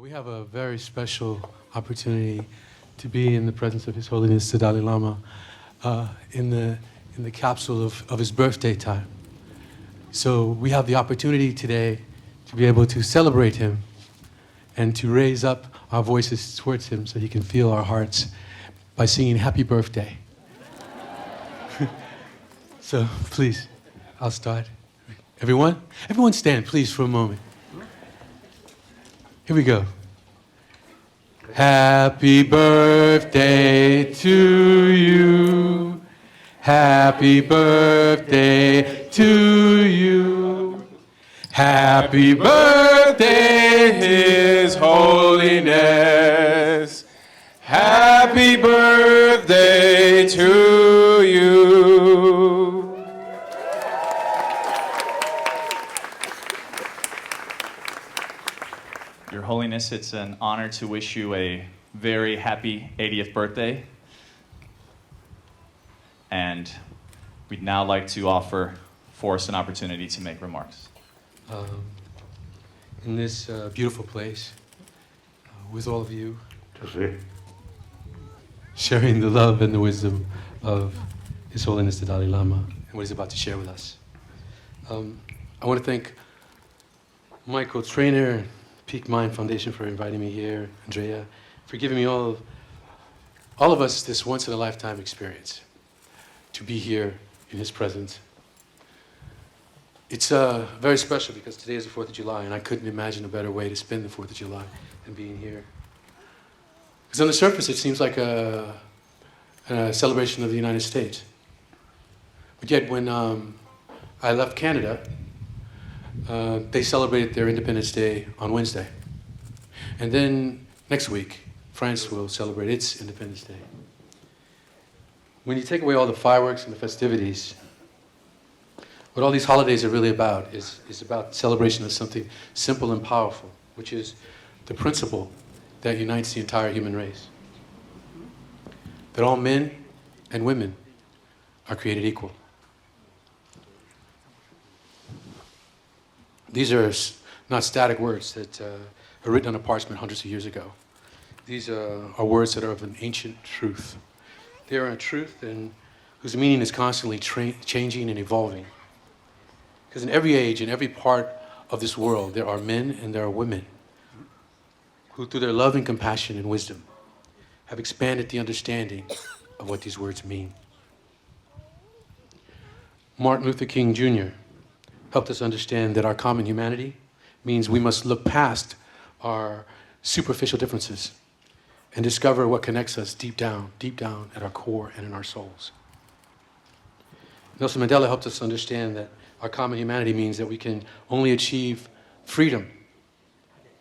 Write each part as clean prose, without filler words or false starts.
We have a very special opportunity to be in the presence of His Holiness the Dalai Lama in the capsule of his birthday time. So we have the opportunity today to be able to celebrate him and to raise up our voices towards him so he can feel our hearts by singing Happy Birthday. So please, I'll start. Everyone stand please for a moment. Here we go. Happy birthday to you. Happy birthday to you. Happy birthday, His Holiness. Happy birthday to you. Your Holiness, it's an honor to wish you a very happy 80th birthday. And we'd now like to offer Forrest an opportunity to make remarks. In this beautiful place, with all of you, sharing the love and the wisdom of His Holiness the Dalai Lama and what he's about to share with us. I want to thank Michael Trainer, Peak Mind Foundation for inviting me here, Andrea, for giving me all of us this once-in-a-lifetime experience to be here in his presence. It's very special because today is the 4th of July, and I couldn't imagine a better way to spend the 4th of July than being here. Because on the surface, it seems like a celebration of the United States. But yet, when I left Canada, they celebrated their Independence Day on Wednesday. And then next week, France will celebrate its Independence Day. When you take away all the fireworks and the festivities, what all these holidays are really about is about celebration of something simple and powerful, which is the principle that unites the entire human race. That all men and women are created equal. These are not static words that are written on a parchment hundreds of years ago. These are words that are of an ancient truth. They are a truth whose meaning is constantly changing and evolving. Because in every age, in every part of this world, there are men and there are women who, through their love and compassion and wisdom, have expanded the understanding of what these words mean. Martin Luther King Jr. helped us understand that our common humanity means we must look past our superficial differences and discover what connects us deep down at our core and in our souls. Nelson Mandela helped us understand that our common humanity means that we can only achieve freedom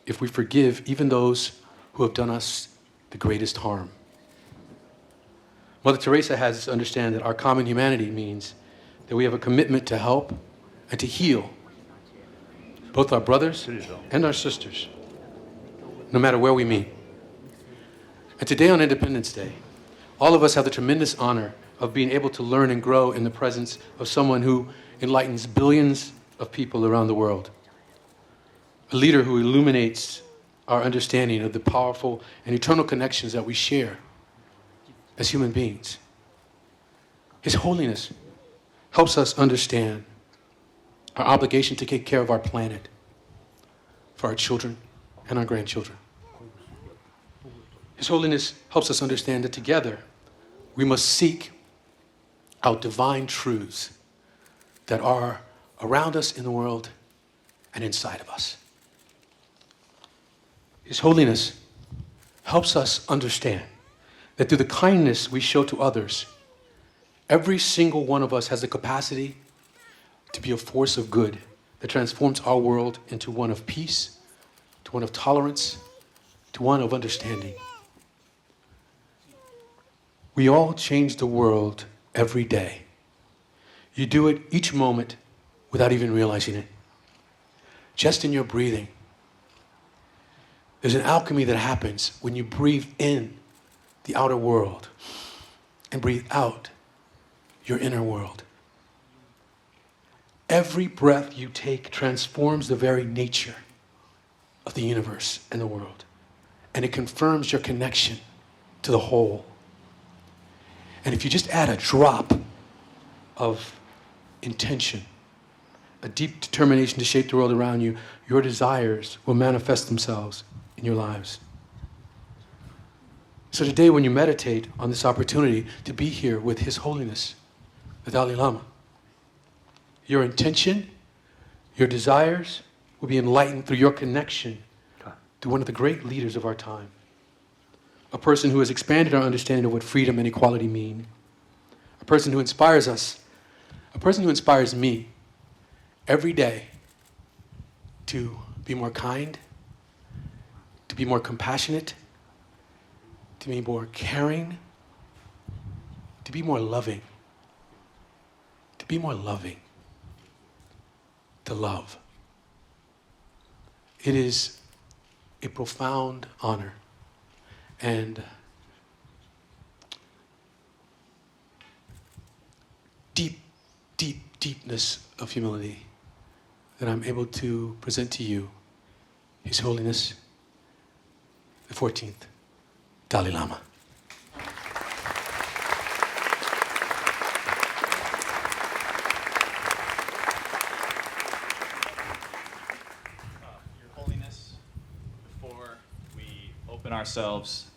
if we forgive even those who have done us the greatest harm. Mother Teresa has us understand that our common humanity means that we have a commitment to help and to heal both our brothers and our sisters, no matter where we meet. And today on Independence Day, all of us have the tremendous honor of being able to learn and grow in the presence of someone who enlightens billions of people around the world. A leader who illuminates our understanding of the powerful and eternal connections that we share as human beings. His Holiness helps us understand our obligation to take care of our planet for our children and our grandchildren. His Holiness helps us understand that together we must seek out divine truths that are around us in the world and inside of us. His Holiness helps us understand that through the kindness we show to others, every single one of us has the capacity to be a force of good that transforms our world into one of peace, to one of tolerance, to one of understanding. We all change the world every day. You do it each moment without even realizing it. Just in your breathing. There's an alchemy that happens when you breathe in the outer world and breathe out your inner world. Every breath you take transforms the very nature of the universe and the world. And it confirms your connection to the whole. And if you just add a drop of intention, a deep determination to shape the world around you, your desires will manifest themselves in your lives. So today when you meditate on this opportunity to be here with His Holiness, the Dalai Lama, your intention, your desires will be enlightened through your connection to one of the great leaders of our time. A person who has expanded our understanding of what freedom and equality mean. A person who inspires us. A person who inspires me every day to be more kind, to be more compassionate, to be more caring, to be more loving. To be more loving. To love. It is a profound honor and deepness of humility that I'm able to present to you His Holiness, the 14th Dalai Lama. Your Holiness, before we open ourselves,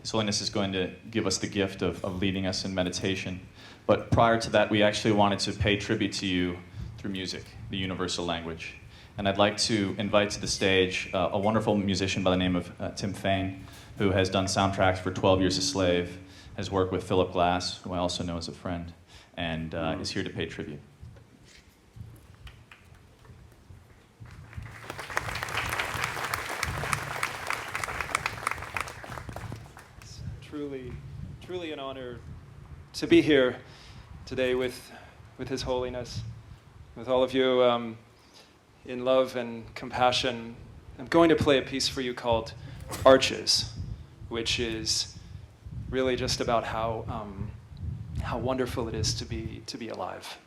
His Holiness is going to give us the gift of leading us in meditation. But prior to that, we actually wanted to pay tribute to you through music, the universal language. And I'd like to invite to the stage a wonderful musician by the name of Tim Fain, who has done soundtracks for 12 Years a Slave, has worked with Philip Glass, who I also know as a friend, and is here to pay tribute. It's truly an honor to be here today with His Holiness, with all of you in love and compassion. I'm going to play a piece for you called Arches, which is really just about how wonderful it is to be alive.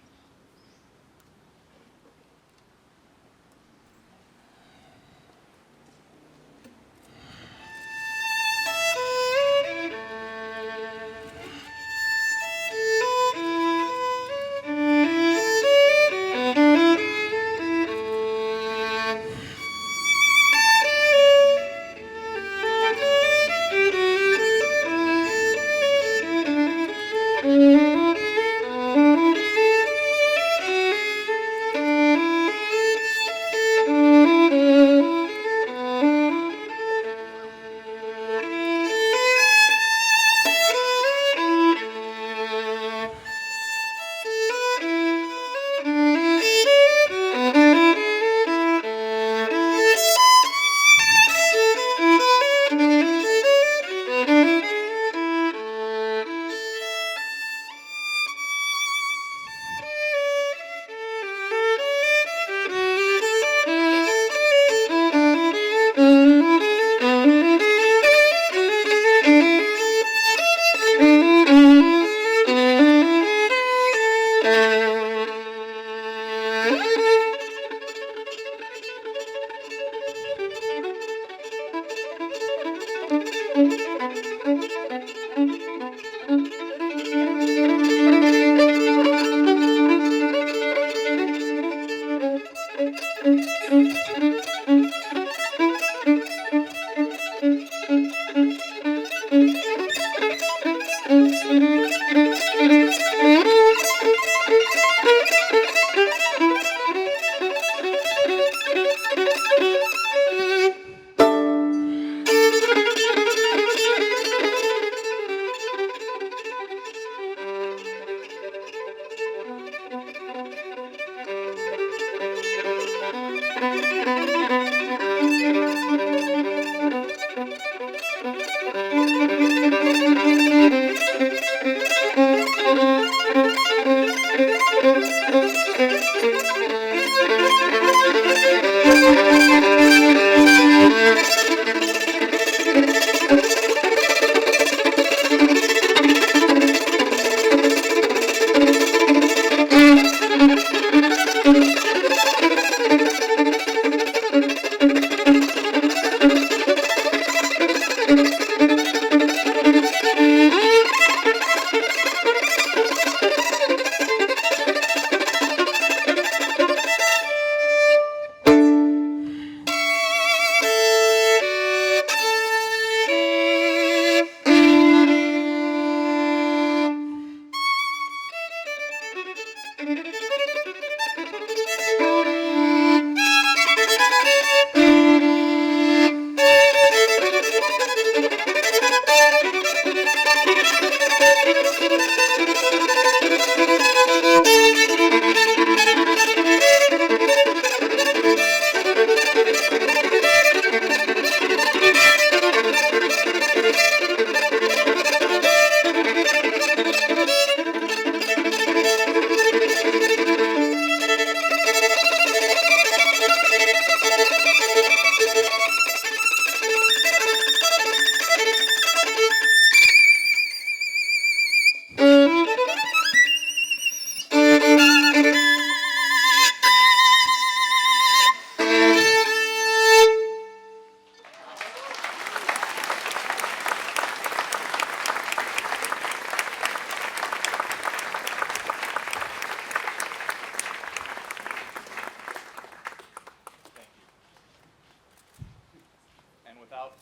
And without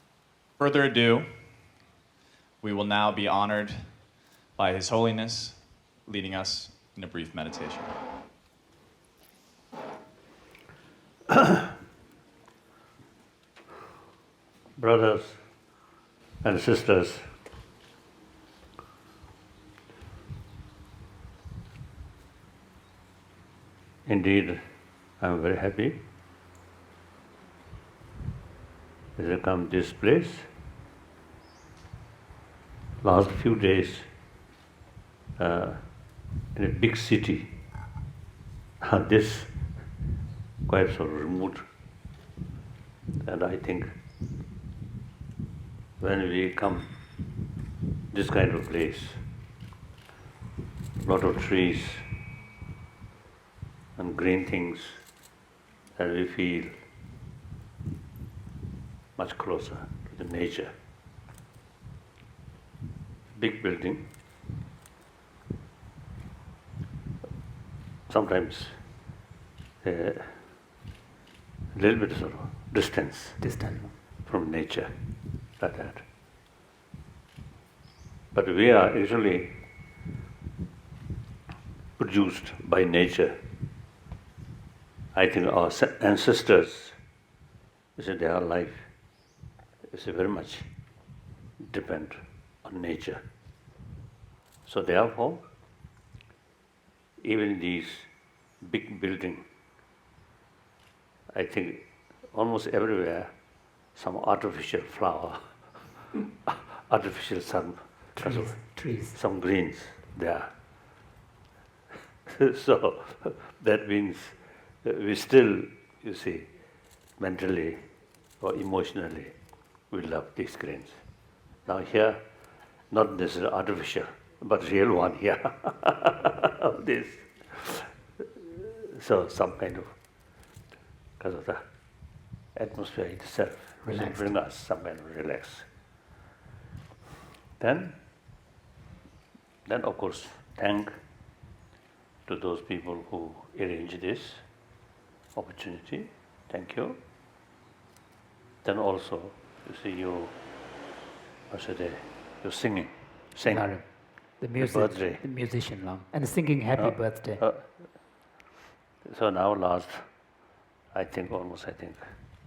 further ado, we will now be honored by His Holiness, leading us in a brief meditation. Brothers and sisters, indeed, I am very happy that I come this place. Last few days in a big city, this quite so remote, and I think when we come this kind of place, lot of trees and green things, and we feel much closer to the nature. Big building, sometimes a little bit sort of distance from nature, like that. But we are actually produced by nature. I think our ancestors, their life is very much depend on nature. So therefore, even these big buildings, I think almost everywhere, some artificial flower, artificial sun, trees. some greens there. So that means we still, you see, mentally or emotionally, we love these greens. Now here, not necessarily artificial, but real one here. This. So some kind of, because of the atmosphere itself, will bring us some kind of relax. Then of course, thank to those people who arranged this opportunity. Thank you. Then also, you see, you're singing. Sing. The music, birthday. the musician, and singing happy birthday. So now last, I think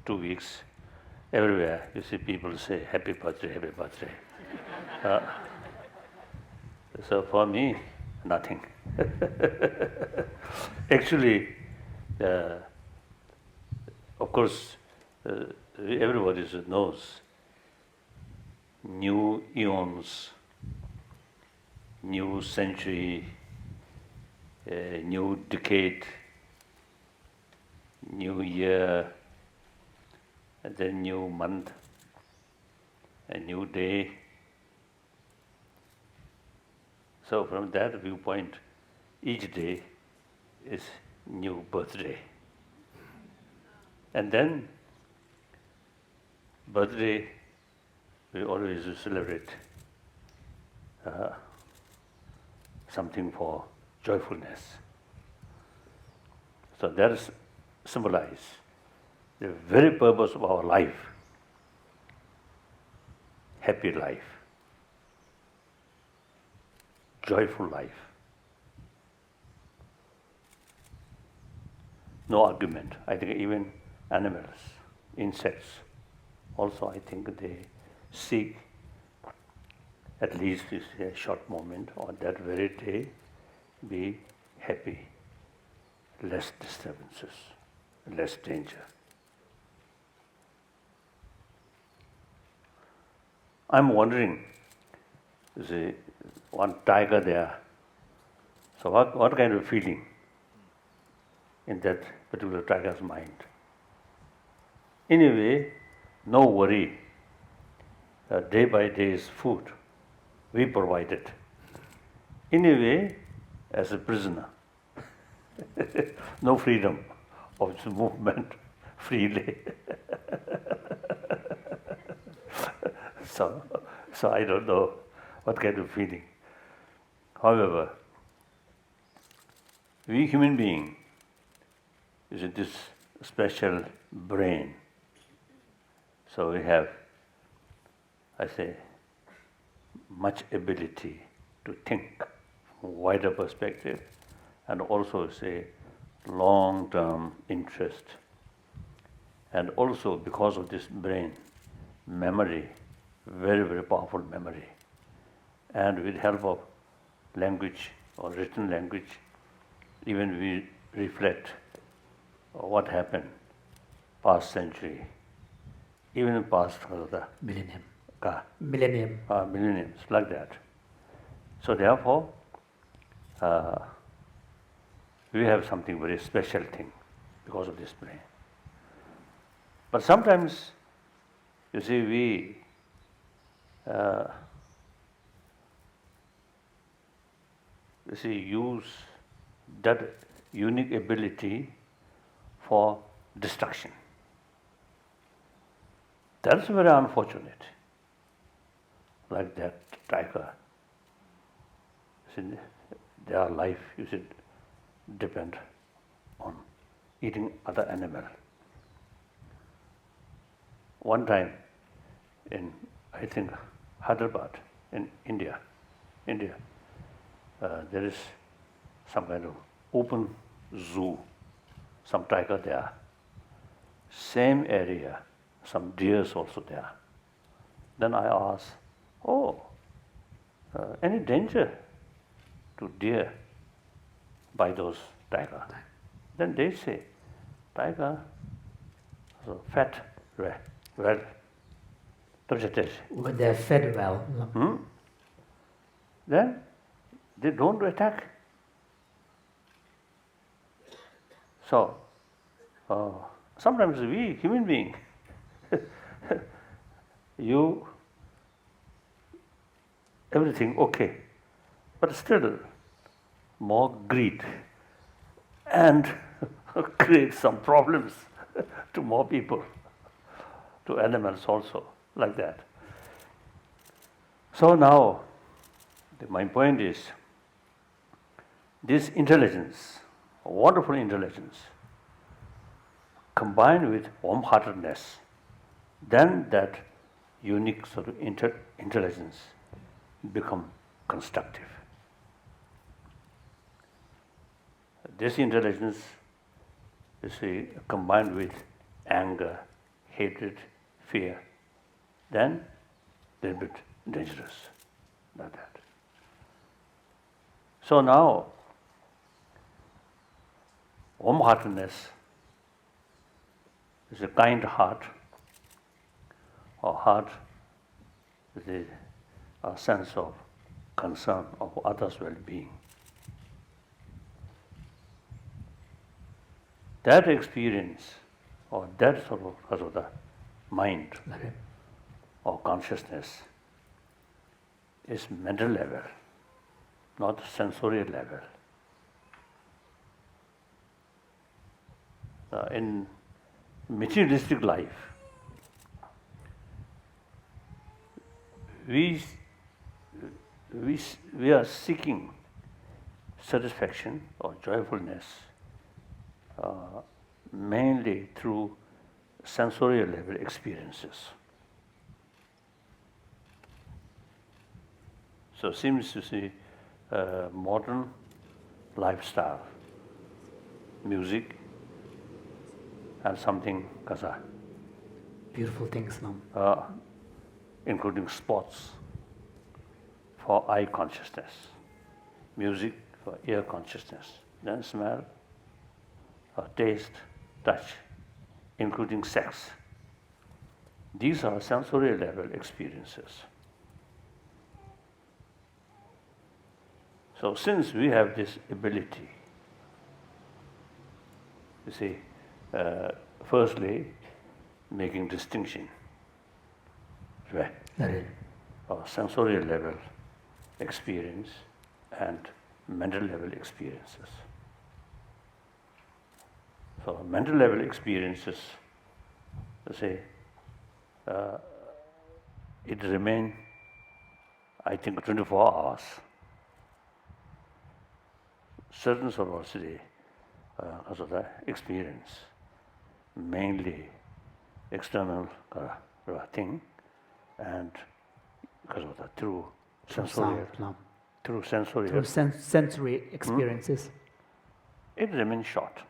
2 weeks, everywhere you see people say happy birthday, happy birthday. So for me, nothing. Actually, of course, everybody knows new eons, new century, new decade, new year, and then new month, a new day. So from that viewpoint, each day is new birthday. And then birthday, we always celebrate something for joyfulness. So that is symbolize the very purpose of our life, happy life, joyful life. no argument. I think even animals, insects, also I think they seek at least a short moment on that very day, be happy, less disturbances, less danger. I'm wondering, you see, one tiger there, so what kind of feeling in that particular tiger's mind? Anyway, no worry, day by day's food, we provide it. Anyway, as a prisoner, no freedom of movement freely. So I don't know what kind of feeling. However, we human beings, is this special brain. So we have, I say, much ability to think from a wider perspective and also say long-term interest. And also because of this brain, memory, very, very powerful memory. And with help of language or written language, even we reflect what happened past century, even past Millennium. ka- Millennium. millenniums, like that. So therefore, we have something very special thing because of this brain. But sometimes, you see, we use that unique ability for destruction. That's very unfortunate. Like that tiger. See, their life, you see, depend on eating other animal. One time in, I think, Hyderabad, in India, there is some kind of open zoo, some tiger there. Same area, some deers also there. Then I asked, any danger to deer by those tiger? Then they say, tiger is a fat, well, vegetation. When they're fed well. Then they don't attack. So, sometimes we human beings, everything okay, but still more greed and create some problems to more people, to animals also, like that. So now, my point is, this intelligence, wonderful intelligence, combined with warm-heartedness, then that unique sort of intelligence become constructive. This intelligence, you see, combined with anger, hatred, fear, then they're a bit dangerous, like that. So now, warm-heartedness is a kind heart, or heart with a sense of concern of others' well-being. That experience, or that sort of the mind or consciousness, is mental level, not sensorial level. In materialistic life, we are seeking satisfaction or joyfulness mainly through sensorial level experiences. So seems to see modern lifestyle, music, and something kasa, Beautiful things, Lama. including sports for eye consciousness, music for ear consciousness, then smell, taste, touch, including sex. These are sensory level experiences. So since we have this ability, you see, firstly, making distinction, right? Sensorial level experience and mental level experiences. So mental level experiences, say, it remains, I think, 24 hours. Certain sort of the experience, mainly external thing, and because of the through sensorial, Sound, Lama. through sensorial, Through sensory experiences. it remains short.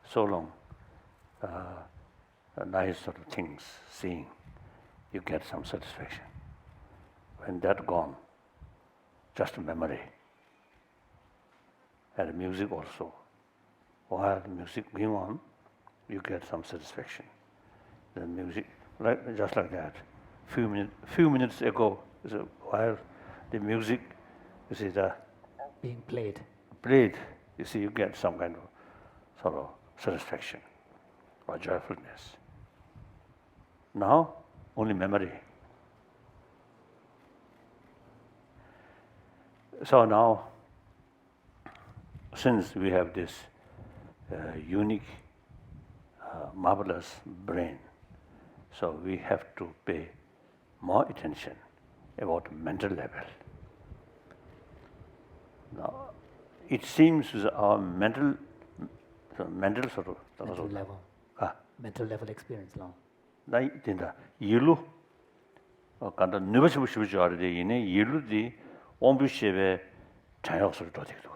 So long, nice sort of things, seeing, you get some satisfaction. When that gone, just a memory. And music also. While the music going on, you get some satisfaction. The music, just like that. Few minutes ago, while the music, you see, Being played. played, you see, you get some kind of sort of satisfaction or joyfulness. Now, only memory. So now, since we have this unique, marvelous brain, so we have to pay more attention about mental level. Now, it seems our mental sort of Mental level. Mental level experience, Lama. 나이 된다. 일로 간다. 누버시부시부지하르데 이네 일로디 온부시베 자역스를 도되고.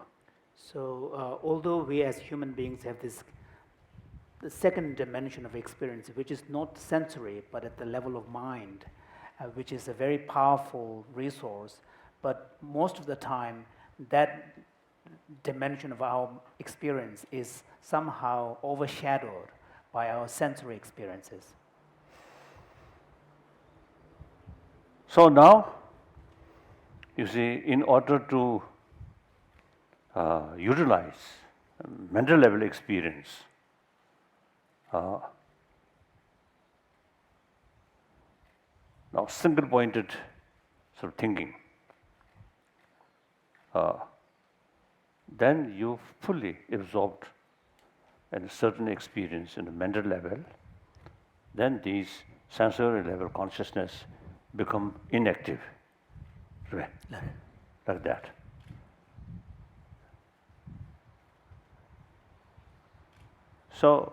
So, although we as human beings have the second dimension of experience, which is not sensory, but at the level of mind, which is a very powerful resource, but most of the time, that dimension of our experience is somehow overshadowed by our sensory experiences. So now, you see, in order to utilize mental level experience, now single-pointed sort of thinking, then you fully absorbed in a certain experience in the mental level, then these sensory level consciousness become inactive, right? Like that. So,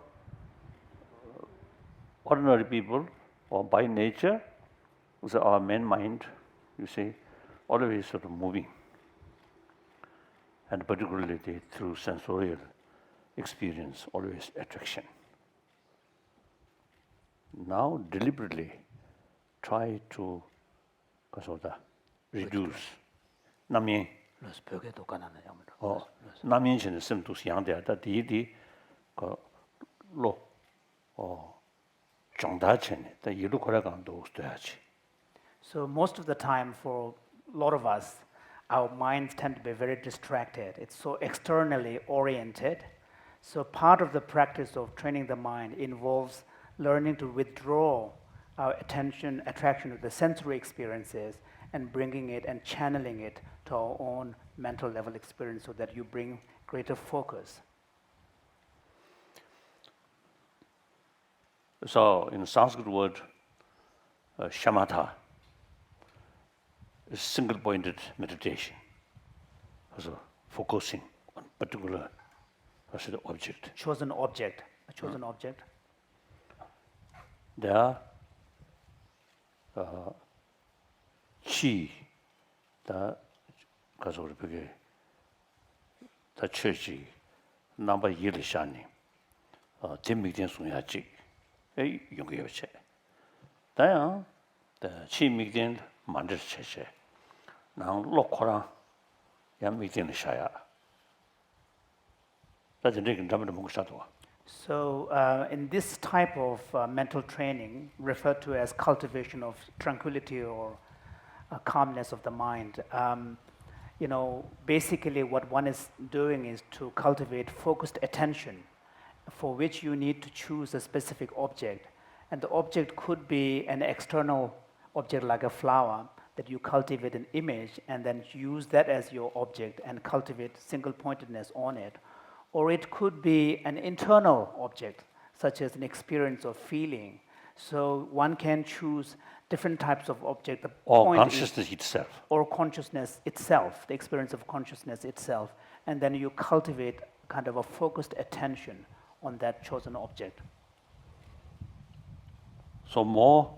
ordinary people, or by nature, with our main mind, you see, always sort of moving, and particularly through sensorial experience, always attraction. Now, deliberately try to reduce. 남이 남이 전에 심도스 양대하다 디디 그로 정다체네. 다 이로 걸어간도 없어야지. So most of the time for a lot of us, our minds tend to be very distracted. It's so externally oriented. So part of the practice of training the mind involves learning to withdraw our attention, attraction to the sensory experiences and bringing it and channeling it to our own mental level experience so that you bring greater focus. So in Sanskrit word, shamatha is single-pointed meditation. So focusing on particular object. Chosen object, a chosen object. There are chi, the church, number yilishani. 잼믹된 송야지 에 용기여체 다야 더 치믹된 만들 체체 난 로코라 양믹된 샤야 다진데 담을 먹고 사도 So, in this type of mental training, referred to as cultivation of tranquility or calmness of the mind, basically what one is doing is to cultivate focused attention, for which you need to choose a specific object. And the object could be an external object like a flower, that you cultivate an image and then use that as your object and cultivate single-pointedness on it. Or it could be an internal object, such as an experience of feeling. So one can choose different types of object. The or point consciousness is, itself or consciousness itself, the experience of consciousness itself. And then you cultivate kind of a focused attention on that chosen object. so more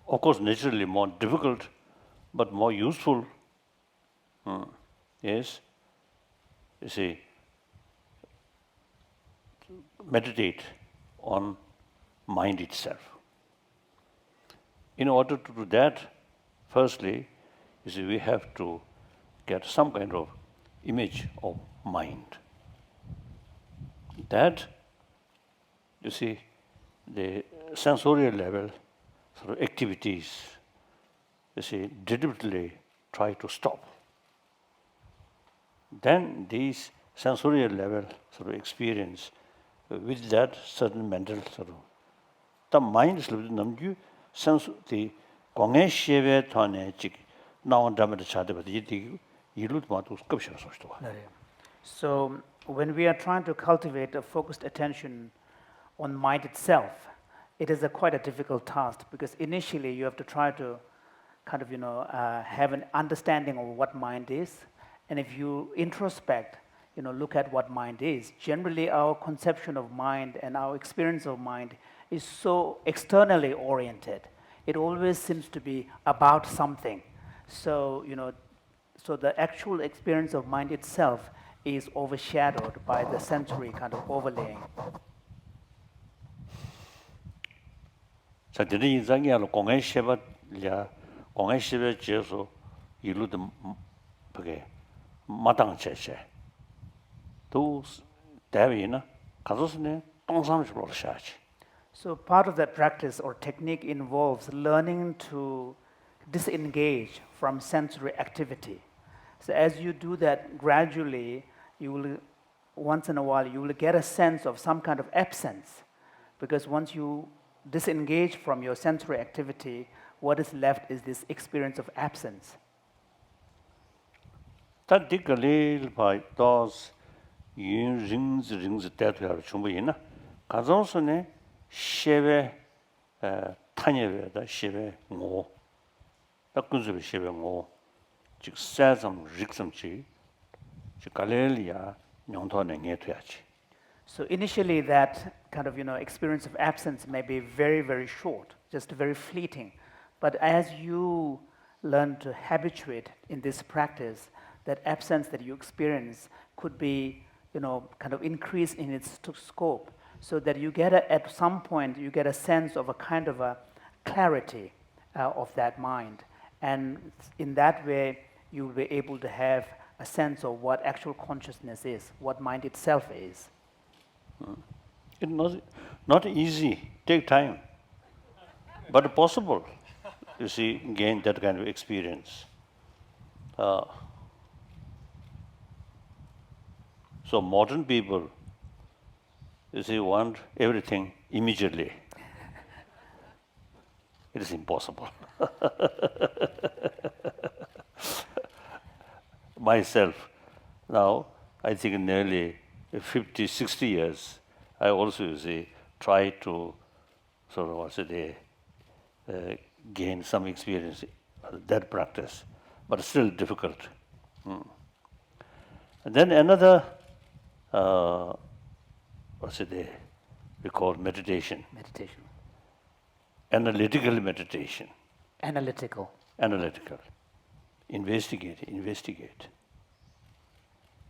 of course naturally more difficult but more useful is you see meditate on mind itself. In order to do that, firstly, you see, we have to get some kind of image of mind. That, you see, the sensorial level sort of activities, you see, deliberately try to stop. Then these sensorial level sort of experience with that certain mental sort of the mind is namju sense the 공의 시에 전에 즉 나온 담을 찾아봐 이 이lut 마도 급셔 소스도 So when we are trying to cultivate a focused attention on mind itself, it is quite a difficult task, because initially you have to try to kind of have an understanding of what mind is, and if you introspect, look at what mind is. Generally, our conception of mind and our experience of mind is so externally oriented. It always seems to be about something. So, so the actual experience of mind itself is overshadowed by the sensory kind of overlaying. 자, 되는 인상이야로 공의 시에야 공의 시에 지어서 이루도 그게 마땅 제세. 또 대위나 가서서네 동삼식으로 시작하지. So part of that practice or technique involves learning to disengage from sensory activity. So as you do that gradually, you will, once in a while, you will get a sense of some kind of absence, because once you disengage from your sensory activity, what is left is this experience of absence. Particularly by those rings that we are 충분히나 가정선에 시베 타녀베다 시베 모 딱근습 시베 모 즉 사점 릭섬치 즉 갈렐리아 용토는 해야지. So initially that kind of experience of absence may be very, very short, just very fleeting. But as you learn to habituate in this practice, that absence that you experience could be kind of increase in its scope, so that you get at some point you get a sense of a kind of a clarity of that mind, and in that way you will be able to have a sense of what actual consciousness is, what mind itself is. It's not easy, take time, but possible. You see, gain that kind of experience. So modern people, you see, want everything immediately. It is impossible. Myself, now, I think nearly 50, 60 years, I also, you see, try to sort of gain some experience that practice, but still difficult. And then another, we call meditation. Meditation. Analytical meditation. Analytical. Analytical. Investigate.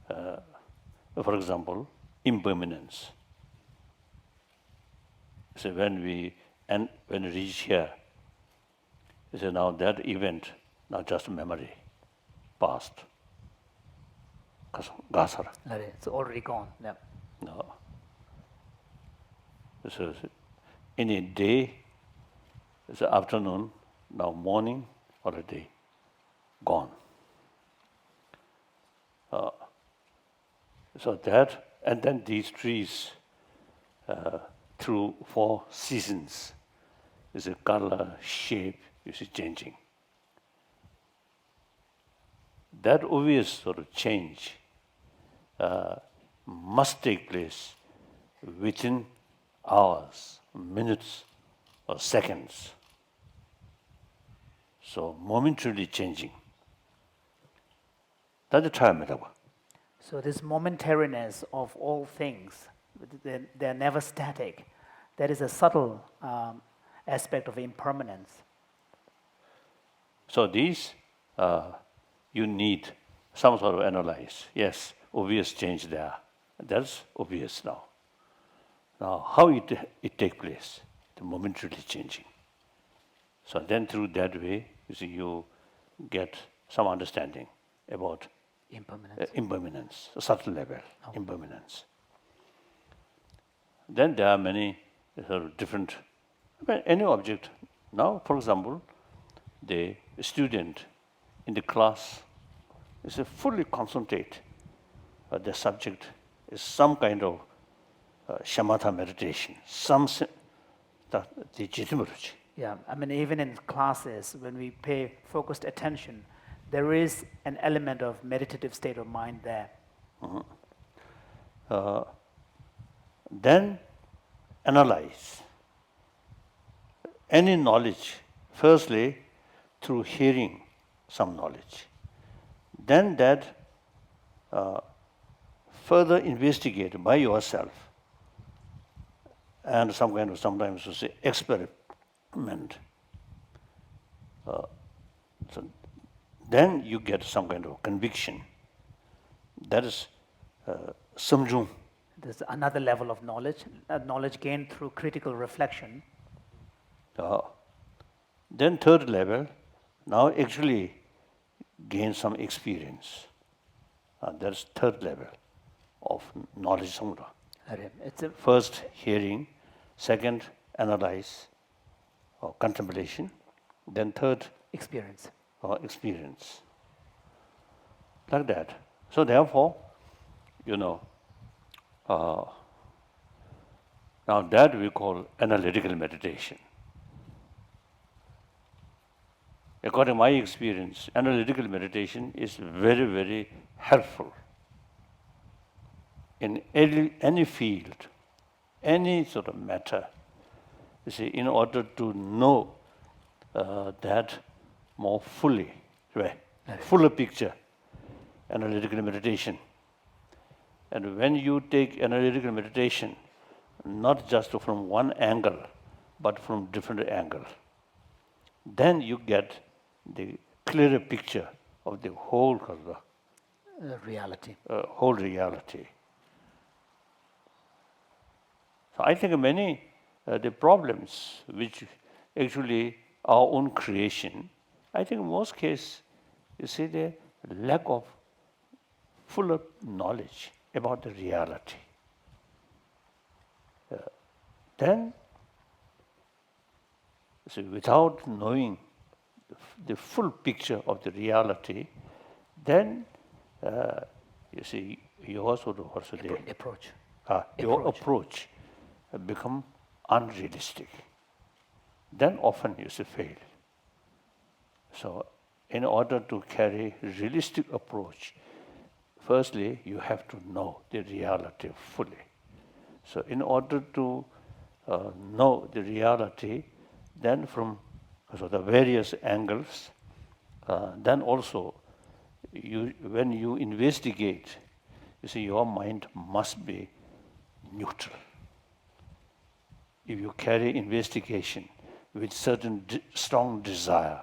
For example, impermanence. So when we reach here, so now that event, not just memory, past. Gasar. It's already gone. Yeah. No. So in a day, it's afternoon, now morning, already gone. So that, and then these trees, through 4 seasons, is a color, shape, is changing. That obvious sort of change must take place within hours, minutes, or seconds. So momentarily changing. That's the time. So this momentariness of all things, they're never static. That is a subtle aspect of impermanence. So these, you need some sort of analyze. Yes, obvious change there. That's obvious now. Now, how it take place? The momentarily changing. So then through that way, you see, you get some understanding about impermanence, a subtle level, impermanence. Then there are many sort of different, any object. Now, for example, the student in the class is fully concentrate. The subject is some kind of shamatha meditation, the jitimuruchi. Yeah, I mean, even in classes, when we pay focused attention, there is an element of meditative state of mind there. Then analyze. Any knowledge, firstly, through hearing some knowledge. Then that further investigate by yourself and some kind of, sometimes you say, experiment. So then you get some kind of conviction. That is samjung. There's another level of knowledge, knowledge gained through critical reflection. Then third level, now actually gain some experience. That's third level of knowledge samudra. First hearing, second analyze or contemplation, then third experience. Experience. Like that. So therefore, now that we call analytical meditation. According to my experience, analytical meditation is very, very helpful in any field, any sort of matter. You see, in order to know that more fully, right? Fuller picture, analytical meditation. And when you take analytical meditation, not just from one angle, but from different angle, then you get the clearer picture of the whole reality. Whole reality. So I think many the problems which actually our own creation, I think in most cases, you see the lack of fuller knowledge about the reality. Then, so without knowing the full picture of the reality, then you see your sort of approach. Your approach become unrealistic. Then often you fail. So in order to carry realistic approach, firstly you have to know the reality fully. So in order to know the reality, then from the various angles, then also when you investigate, you see your mind must be neutral. If you carry investigation with certain strong desire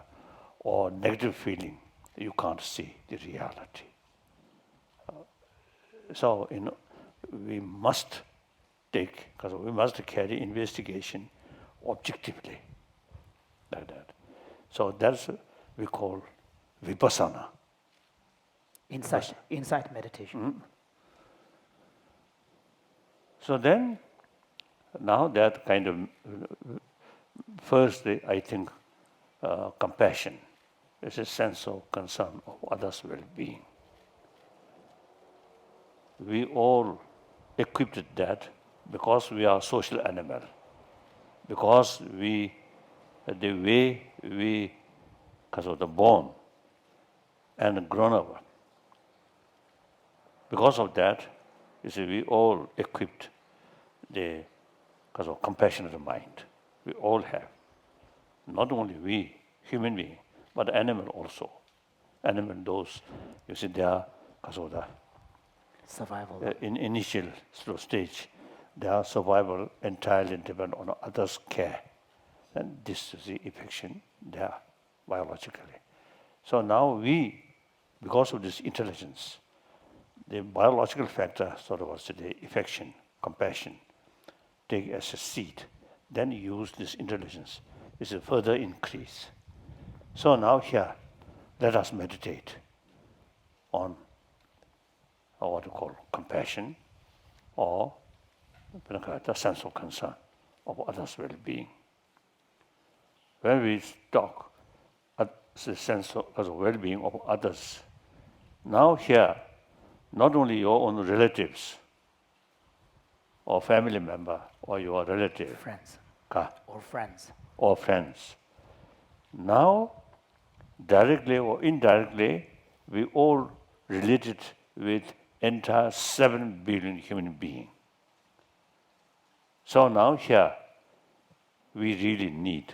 or negative feeling, you can't see the reality. So we must take, because we must carry investigation objectively, like that. So that's we call vipassana. Insight meditation. So then, now that kind of, firstly, I think compassion is a sense of concern of others' well-being. We all equipped with that because we are social animal, because the way we, because of the born and grown up, because of that, you see, we all equipped because of compassionate mind. We all have. Not only we, human being, but animal also. Animal, those, you see, they are, because of the Survival. in initial stage, their survival entirely depend on others' care. And this is the affection there, biologically. So now we, because of this intelligence, the biological factor, sort of also the affection, compassion, take as a seed, then use this intelligence, is a further increase. So now here, let us meditate on what we call compassion, or the sense of concern of others' well-being. When we talk the sense of well-being of others, now here, not only your own relatives, or family member, or your relative, Friends. Or or friends. Now, directly or indirectly, we all related with entire 7 billion human beings. So now here, we really need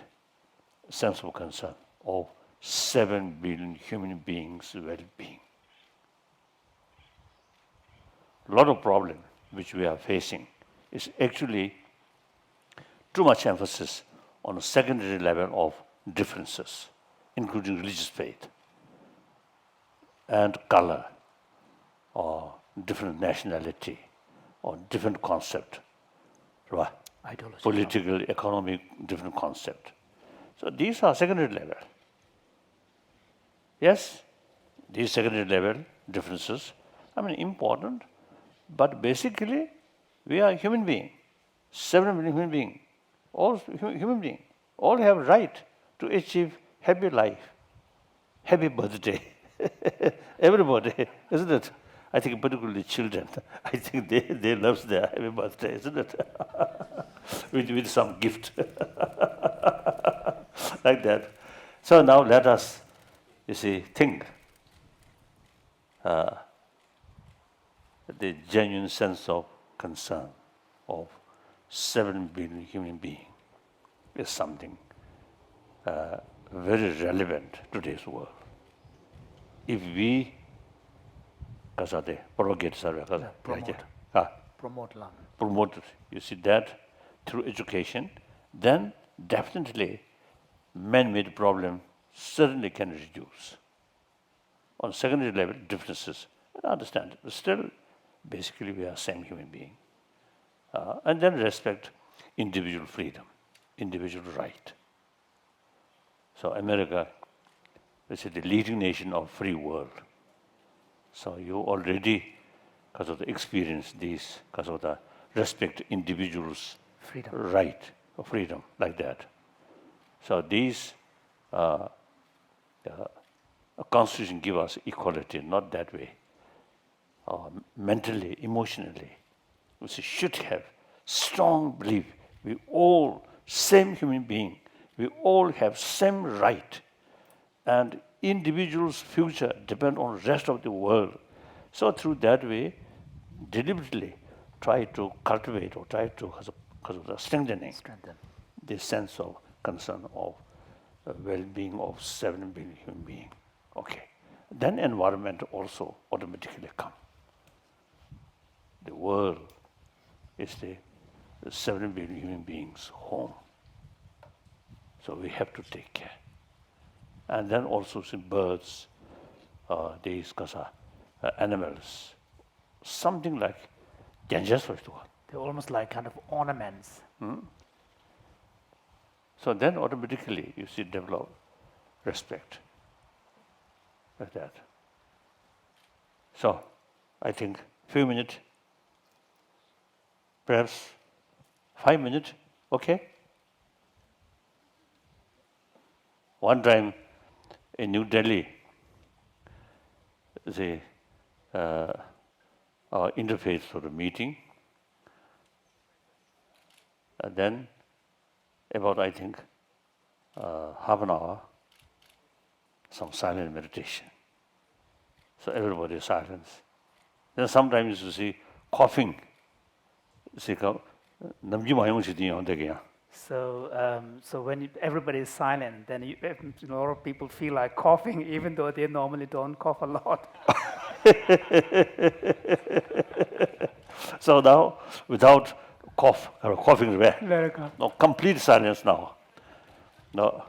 a sense of concern of 7 billion human beings' well-being. A lot of problem which we are facing is actually too much emphasis on a secondary level of differences, including religious faith and color, or different nationality, or different concept, right? ideology. Political, economic, different concept. So these are secondary level. Yes, these secondary level differences, important, but basically we are human being, 7 million human being, all human being, all have right to achieve happy life, happy birthday. Everybody, isn't it? I think particularly children, I think they love their happy birthday, isn't it? with some gift. Like that. So now let us, you see, think the genuine sense of concern of 7 billion human beings is something very relevant to today's world. If we, because of the prerogatives, Promote love. promote, you see that through education, then definitely man-made problem certainly can reduce. On secondary level, differences, I understand, but still, basically we are same human being. And then respect individual freedom, individual right. So America, is the leading nation of free world. So you already, because of the experience, these, because of the respect individuals' Freedom. right or freedom, like that. So these a constitution give us equality, not that way. Mentally, emotionally, we should have strong belief. We all same human being. We all have same right, and individuals' future depend on rest of the world. So through that way, deliberately try to cultivate or try to, because of the strengthening this sense of concern of well-being of 7 billion human beings. Okay, then environment also automatically come. The world is the 7 billion human beings' home. So we have to take care. And then also see birds, these animals, something like dangerous for it. They're almost like kind of ornaments. So then automatically you see develop respect like that. So I think few minutes, perhaps 5 minutes, okay? One time in New Delhi, our interface for the meeting, and then about, I think, half an hour, some silent meditation. So everybody is silence. Then sometimes you see coughing. You see, namji mayong si diyan degiya. So when everybody is silent, then a lot of people feel like coughing, even though they normally don't cough a lot. So now, without coughing away, Very good. no, complete silence now. No,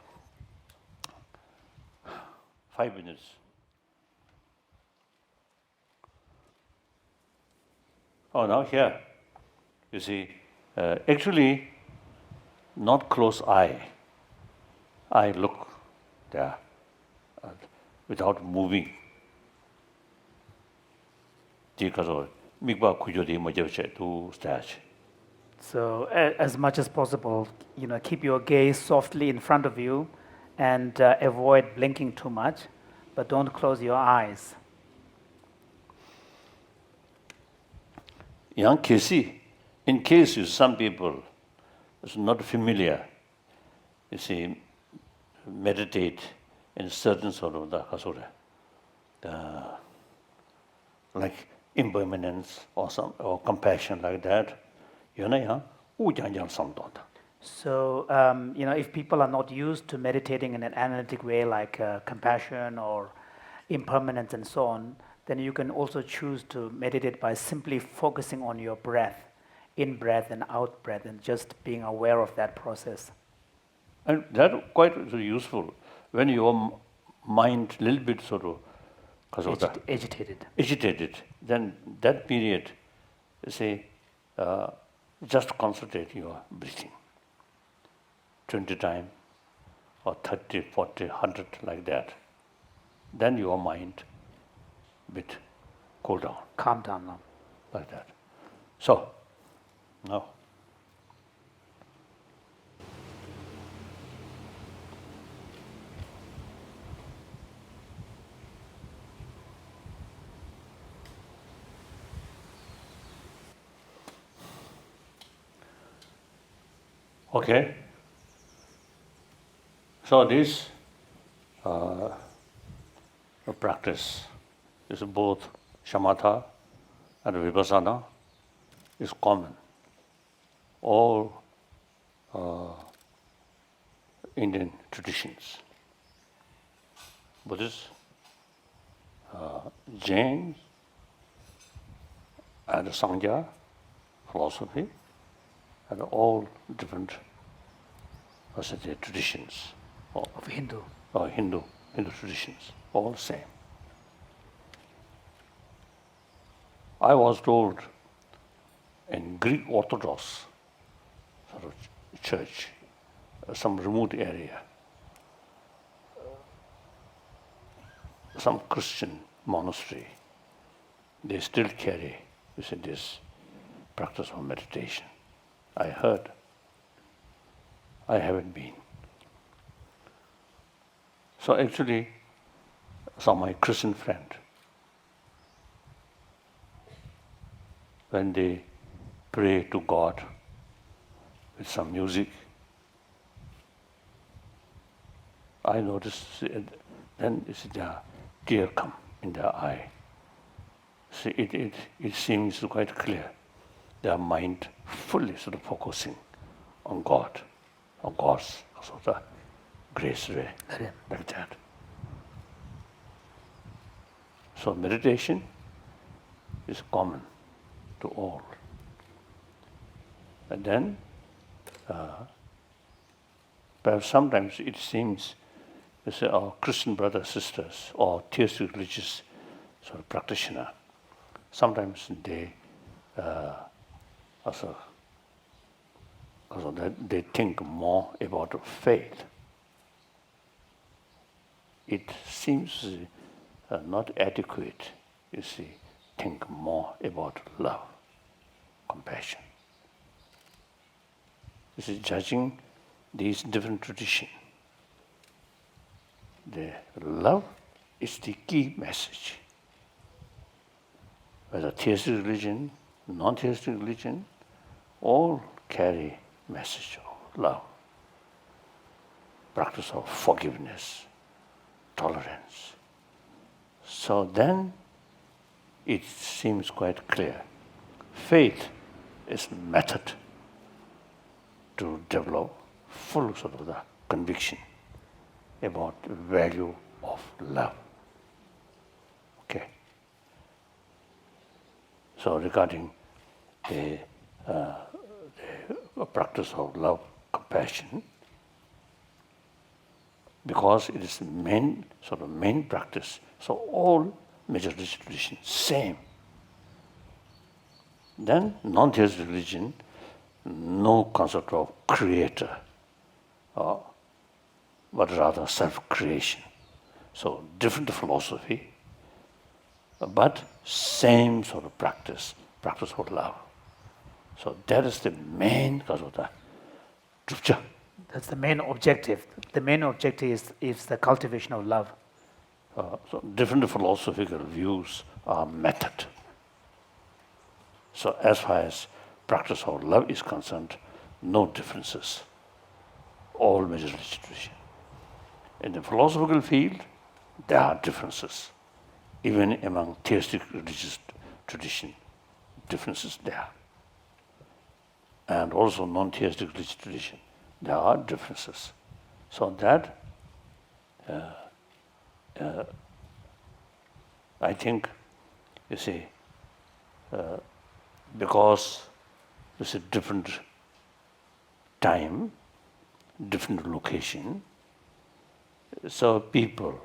5 minutes. Oh, now here, you see, actually, not close eye. I look there without moving. So as much as possible, keep your gaze softly in front of you and avoid blinking too much, but don't close your eyes. In case some people is not familiar, you see, meditate in certain sort of like impermanence or compassion like that. So, if people are not used to meditating in an analytic way like compassion or impermanence and so on, then you can also choose to meditate by simply focusing on your breath, in breath and out breath, and just being aware of that process. And that's quite useful when your mind a little bit sort of agitated, then that period, say, just concentrate your breathing. 20 times or 30, 40, 100 like that. Then your mind bit cool down. Calm down now. Like that. So, now. Okay. So this practice is both shamatha and vipassana is common. All Indian traditions, Buddhist, Jain, and Sangha philosophy, and all different traditions Of Hindu. or Hindu traditions, all same. I was told in Greek Orthodox sort of church, some remote area, some Christian monastery, they still carry, this practice of meditation. I heard. I haven't been. So actually, my Christian friend, when they pray to God with some music, I noticed then the tear come in their eye. See, it seems quite clear. Their mind fully sort of focusing on God, on God's sort of grace way, like that. So meditation is common to all. And then, perhaps sometimes it seems, our Christian brothers, sisters, or theistic religious sort of practitioner, sometimes they also that they think more about faith. It seems not adequate, you see, think more about love, compassion. You see, judging these different traditions, the love is the key message. Whether theistic religion, non-theistic religion, all carry message of love, practice of forgiveness, tolerance. So then it seems quite clear. Faith is method to develop full sort of the conviction about the value of love. Okay. So regarding the practice of love, compassion, because it is the main practice, so all major traditions same. Then non-theistic religion, no concept of creator, but rather self-creation. So different philosophy, but same sort of practice of love. So that is the main cause of the drupcha. That's the main objective. The main objective is the cultivation of love. So different philosophical views are method. So as far as practice of love is concerned, no differences. All major traditions. In the philosophical field, there are differences. Even among theistic religious tradition, differences there. And also non-theistic religious tradition, there are differences. So that, I think, you see, because it's a different time, different location, so people,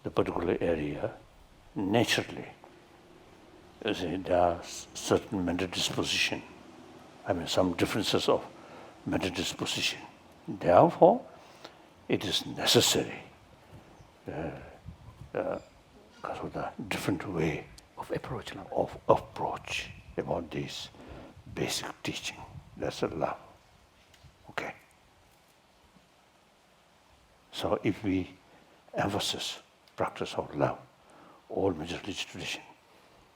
the particular area, naturally, you see, there are certain mental disposition. Some differences of mental disposition. Therefore, it is necessary because of the different way Of approach. of approach about this basic teaching. That's a love. Okay. So if we emphasize practice of love, all major religious tradition,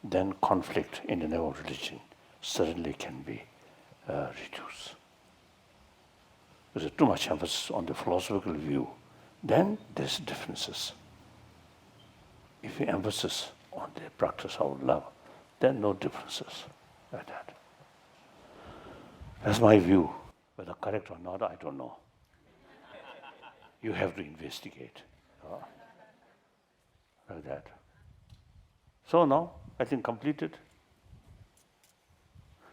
then conflict in the name of religion certainly can be reduced. There's too much emphasis on the philosophical view, then there's differences. If we emphasize on the practice of love, then no differences like that. That's my view. Whether correct or not, I don't know. You have to investigate. Like that. So now, I think completed.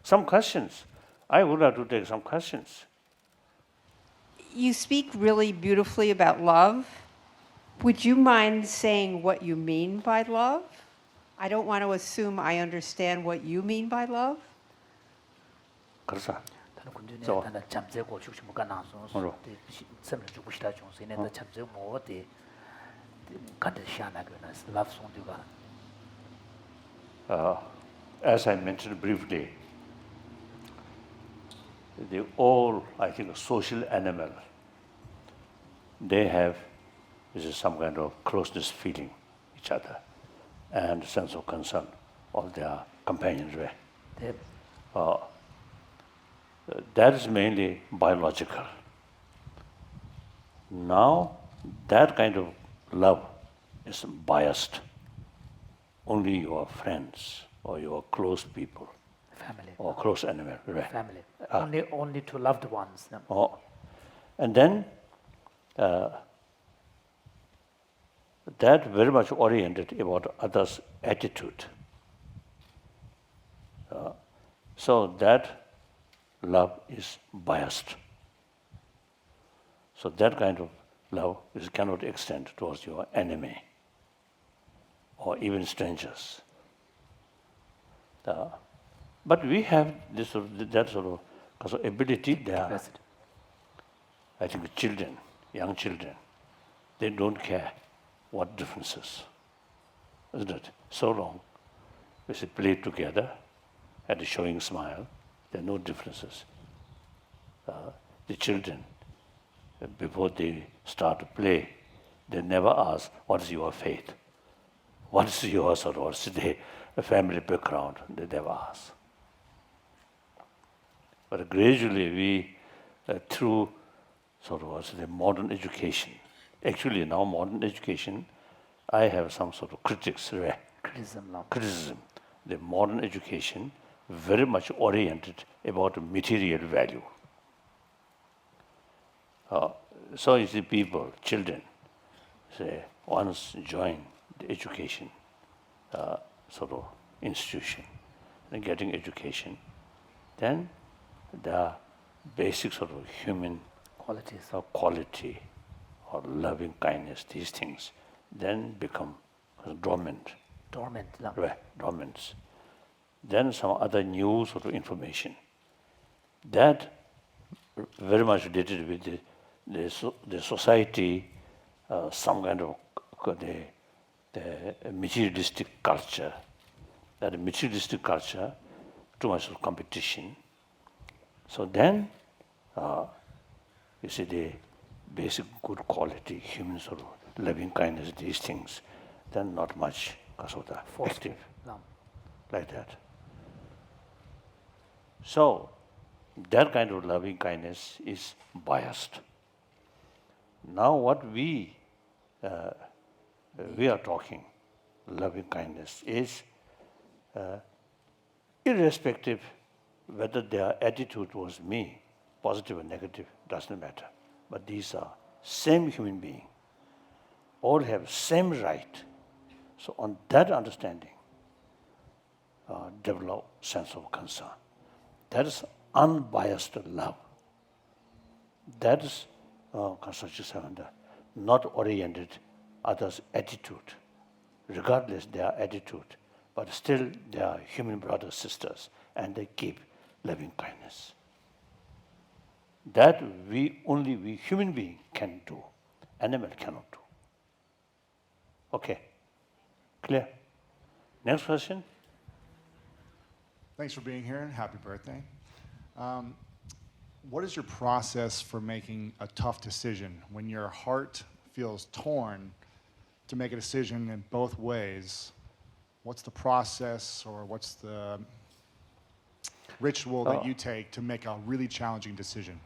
Some questions. I would like to take some questions. You speak really beautifully about love. Would you mind saying what you mean by love? I don't want to assume I understand what you mean by love. 그래서 다른 군주네 저- 단다 잠재고 죽지 못 가나서 뭐로? 섬을 주고 싶다 중세네 더 잠재 뭐데 간데 시안하거나 love song가 as I mentioned briefly, all, I think, social animal, they have some kind of closeness feeling each other and sense of concern of their companions. Right? 대 That is mainly biological. Now, that kind of love is biased. Only your friends or your close people family or close animal. Right? family only to loved ones. And then that very much oriented about others' attitude. So that love is biased. So that kind of love cannot extend towards your enemy or even strangers. But we have this that sort of ability there. Yes. I think children, young children, they don't care what differences, isn't it? So long, we say play together, at a showing smile, there are no differences. The children, before they start to play, they never ask, what is your faith? What is your sort of, what's the family background? They never ask. But gradually we, through sort of what's the modern education, actually now modern education, I have some sort of criticism. The modern education very much oriented about material value. So you see people, children, say once join the education sort of institution and getting education, then the basic sort of human Qualities. or quality or loving kindness, these things, then become dormant. Dormant. No. Right, dormants. Then some other new sort of information that very much related with the society, some kind of the materialistic culture. That materialistic culture, too much of competition. So then, you see the basic good quality, human sort of loving kindness, these things, then not much sort of active, No. like that. So, that kind of loving kindness is biased. Now what we are talking, loving kindness, is irrespective whether their attitude was me, positive or negative, doesn't matter. But these are same human being, all have same right. So on that understanding, develop sense of concern. That is unbiased love. That is not oriented others' attitude, regardless their attitude, but still they are human brothers, sisters, and they keep loving kindness. That only we human being can do, animal cannot do. Okay, clear? Next question. Thanks for being here and happy birthday. What is your process for making a tough decision when your heart feels torn to make a decision in both ways? What's the process or what's the ritual that you take to make a really challenging decision?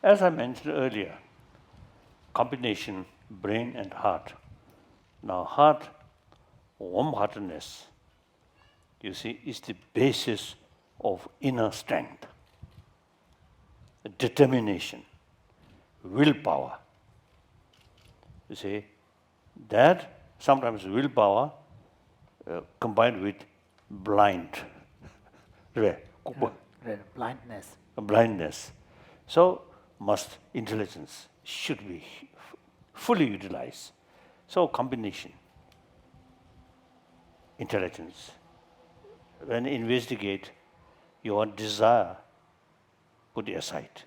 As I mentioned earlier, combination brain and heart. Now heart, warm-heartedness, you see, is the basis of inner strength, determination, willpower. You see, that sometimes willpower combined with blindness. So intelligence should be fully utilized. So combination, intelligence. When investigate your desire, put it aside,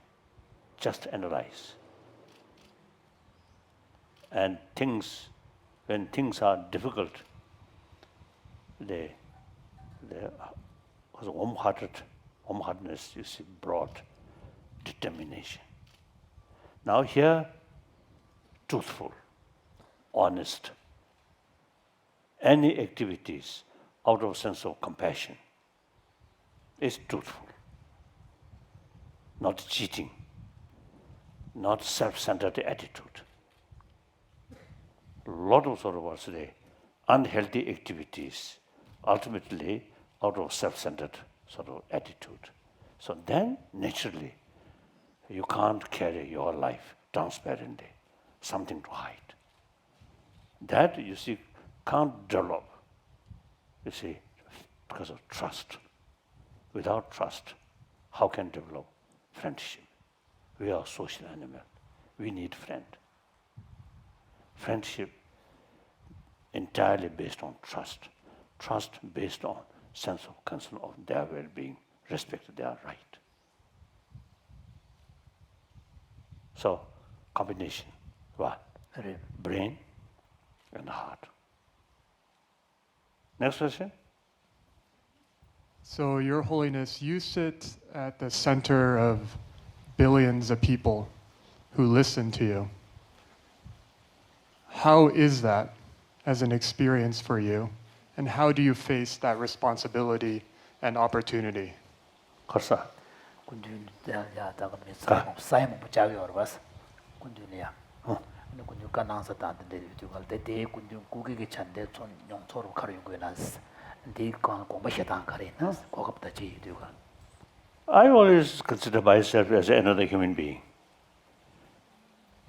just analyze. And when things are difficult, the warm-heartedness, you see, brought determination. Now here, truthful, honest. Any activities out of sense of compassion is truthful. Not cheating, not self-centered attitude. A lot of sort of what's the unhealthy activities, ultimately out of self-centered sort of attitude. So then, naturally, you can't carry your life transparently, something to hide. That, you see, can't develop, you see, because of trust. Without trust, how can develop friendship? We are social animal. We need friend. Friendship entirely based on trust. Trust based on sense of concern of their well-being, respect their right. So, combination, what? Brain and heart. Next question? So, Your Holiness, you sit at the center of billions of people who listen to you. How is that as an experience for you? And how do you face that responsibility and opportunity? Karsa. kunjun ya ta ga sai mo cha yo bas kunjun ya ne kunjun ka nang sa ta de tu gal de kunjun ku ge chan de chon nyong choro khar yu ge nas de ko ko ba sha ta khare na ko gap ta chi tu ga. I always consider myself as another human being,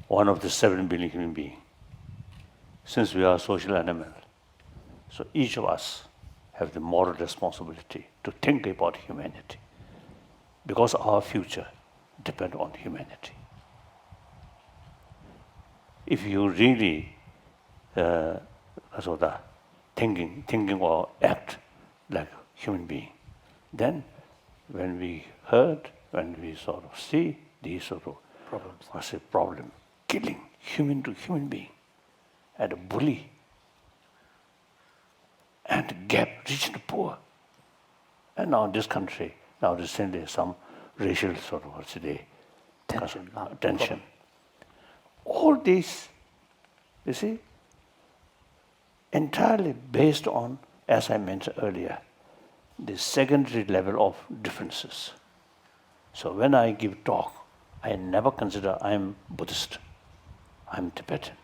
one of the 7 billion human beings, since we are social animals. So each of us have the moral responsibility to think about humanity, because our future depends on humanity. If you really thinking or act like a human being, then when we heard, when we sort of see these sort of problem, killing human to human being, and a bully, and gap rich and poor, and now in this country, now recently some racial sort of tension. All these, you see, entirely based on, as I mentioned earlier, the secondary level of differences. So when I give talk, I never consider I'm Buddhist, I'm Tibetan.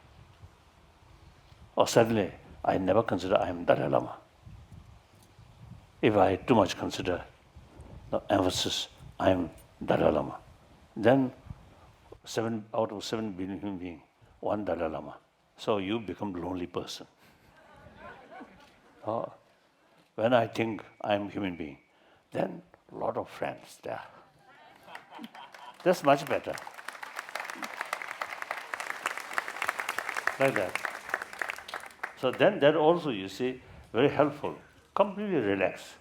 Or suddenly, I never consider I'm Dalai Lama. If I too much consider the emphasis, I'm Dalai Lama, then 7 out of 7 billion human beings, 1 Dalai Lama. So you become a lonely person. When I think I'm a human being, then a lot of friends there. That's much better. Like that. So then that also, you see, very helpful. Completely relax.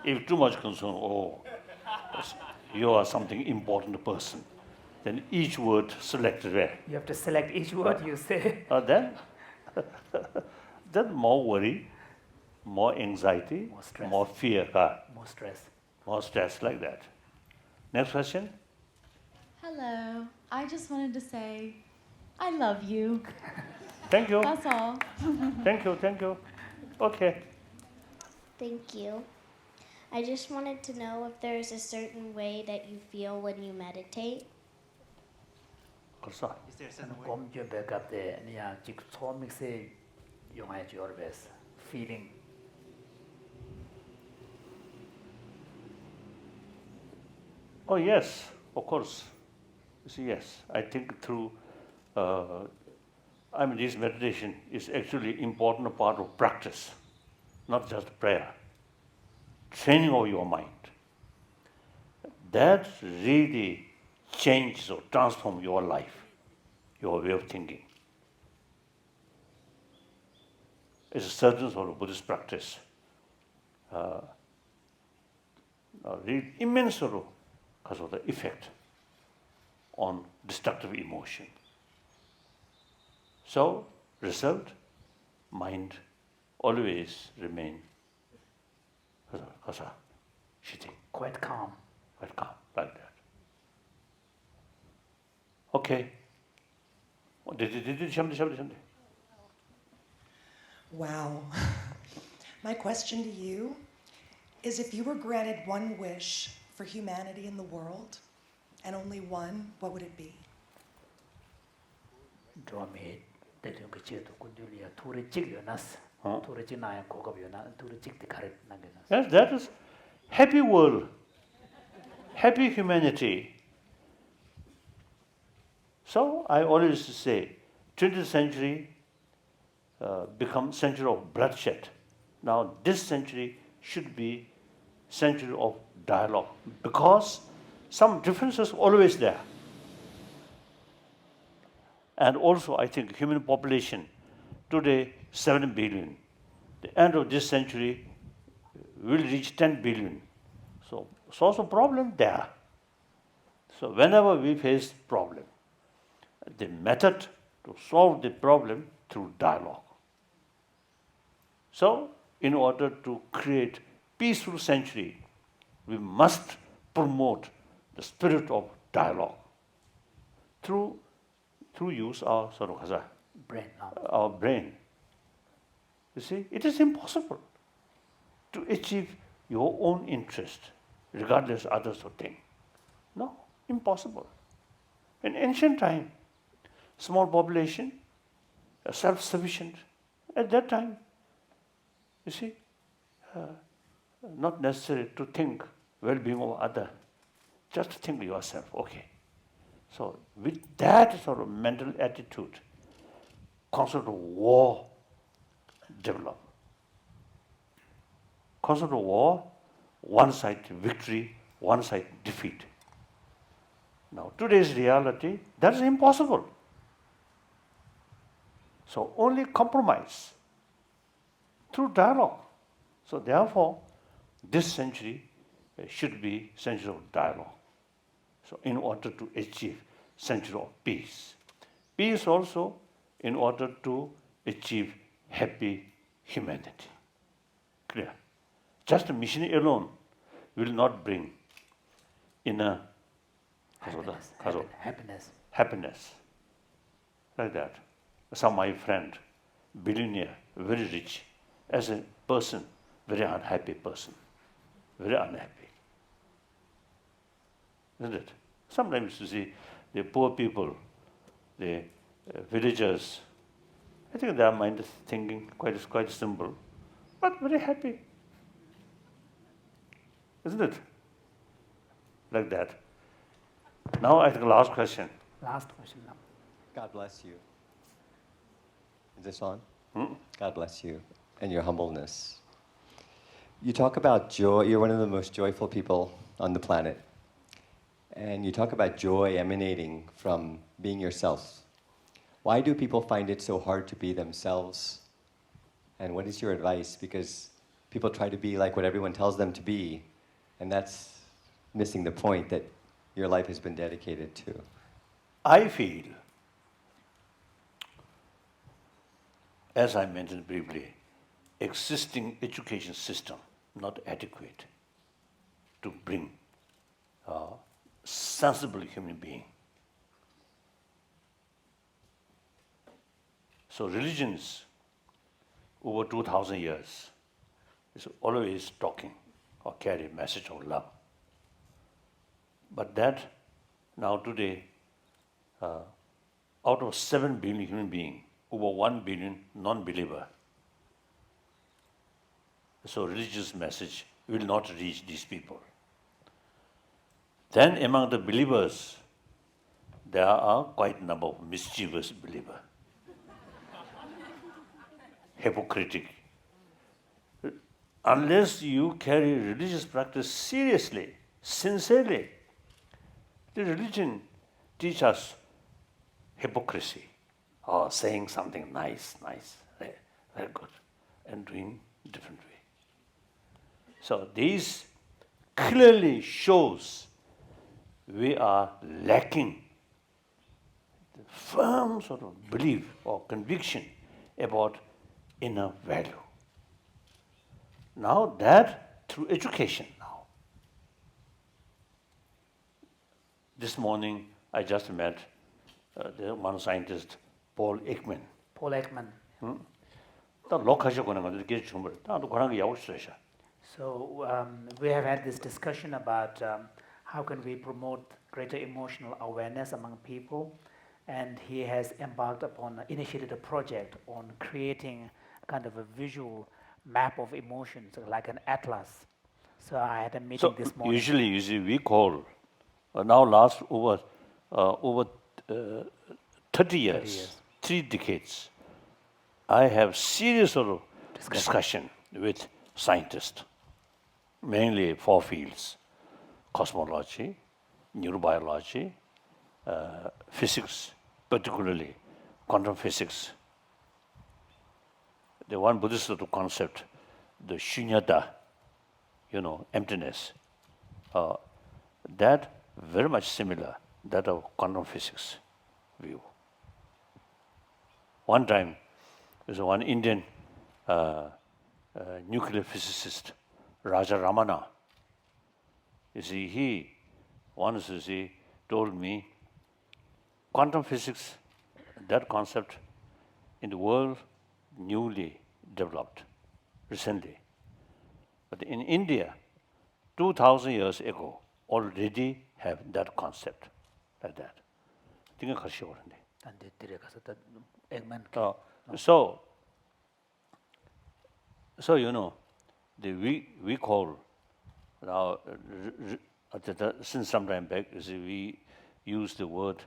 If too much concern, you are something important person, then each word selected where? You have to select each word you say. Then more worry, more anxiety, More stress. more fear, More stress. like that. Next question? Hello. I just wanted to say, I love you. Thank you. That's all. Thank you. Okay. Thank you. I just wanted to know if there's a certain way that you feel when you meditate. Karsa. Kom je back up there and ya jik so mix yung ai your best feeling. Oh yes, of course. You see, yes. I think through, this meditation is actually important part of practice, not just prayer. Training of your mind. That really changes or transforms your life, your way of thinking. It's a certain sort of Buddhist practice. Really immense sort of because of the effect on destructive emotion. So, result, mind always remain sitting, Quite calm. like that. Okay. Shamdi. Wow. My question to you is, if you were granted one wish for humanity in the world, and only one, what would it be? Draw me the young chit kundulia to chik yonas, to china and cock of yona, to chik the carrot naganas. Yes, that is happy world, happy humanity. So I always say, 20th century become century of bloodshed. Now this century should be century of dialogue, because some differences always there. And also I think human population today 7 billion. The end of this century will reach 10 billion. So source of problem there. So whenever we face problem, the method to solve the problem through dialogue. So in order to create peaceful sanctuary, we must promote the spirit of dialogue through use our our brain. You see, it is impossible to achieve your own interest, regardless of others who think. No, impossible. In ancient time, small population, self-sufficient. At that time, you see, not necessary to think well-being of other. Just think yourself, okay. So with that sort of mental attitude, concept of war develop. Concept of war, one side victory, one side defeat. Now today's reality, that is impossible. So only compromise through dialogue. So therefore, this century should be century of dialogue. So in order to achieve century of peace. Peace also in order to achieve happy humanity. Clear? Just mission alone will not bring inner happiness. Like that. Some my friend, billionaire, very rich, as a person, very unhappy person, very unhappy. Isn't it? Sometimes you see the poor people, the villagers, I think their mind is thinking quite simple, but very happy. Isn't it? Like that. Now I think last question. Last question now. God bless you. Is this on? God bless you and your humbleness. You talk about joy. You're one of the most joyful people on the planet. And you talk about joy emanating from being yourself. Why do people find it so hard to be themselves? And what is your advice? Because people try to be like what everyone tells them to be, and that's missing the point that your life has been dedicated to. I feel, as I mentioned briefly, existing education system not adequate to bring a sensible human being. So religions over 2,000 years is always talking or carry a message of love. But that now today, out of 7 billion human beings, over 1 billion non-believer. So religious message will not reach these people. Then among the believers, there are quite a number of mischievous believers. Hypocritic. Unless you carry religious practice seriously, sincerely, the religion teaches us hypocrisy, or saying something nice, very good, and doing different way. So this clearly shows we are lacking the firm sort of belief or conviction about inner value. Now that through education now. This morning I just met the one scientist, Paul Ekman. Paul Ekman. So we have had this discussion about how can we promote greater emotional awareness among people, and he has initiated a project on creating kind of a visual map of emotions, like an atlas. So I had a meeting this morning. Usually we call, now last over 30 years, 3 decades, I have series of discussion with scientists, mainly 4 fields: cosmology, neurobiology, physics, particularly quantum physics. The one Buddhist concept, the shunyata, emptiness. That very much similar that of quantum physics view. One time, there's one Indian nuclear physicist, Raja Ramana. You see, he once told me, quantum physics, that concept in the world newly developed recently. But in India, 2,000 years ago, already have that concept like that. So we call now, since some time back, we use the word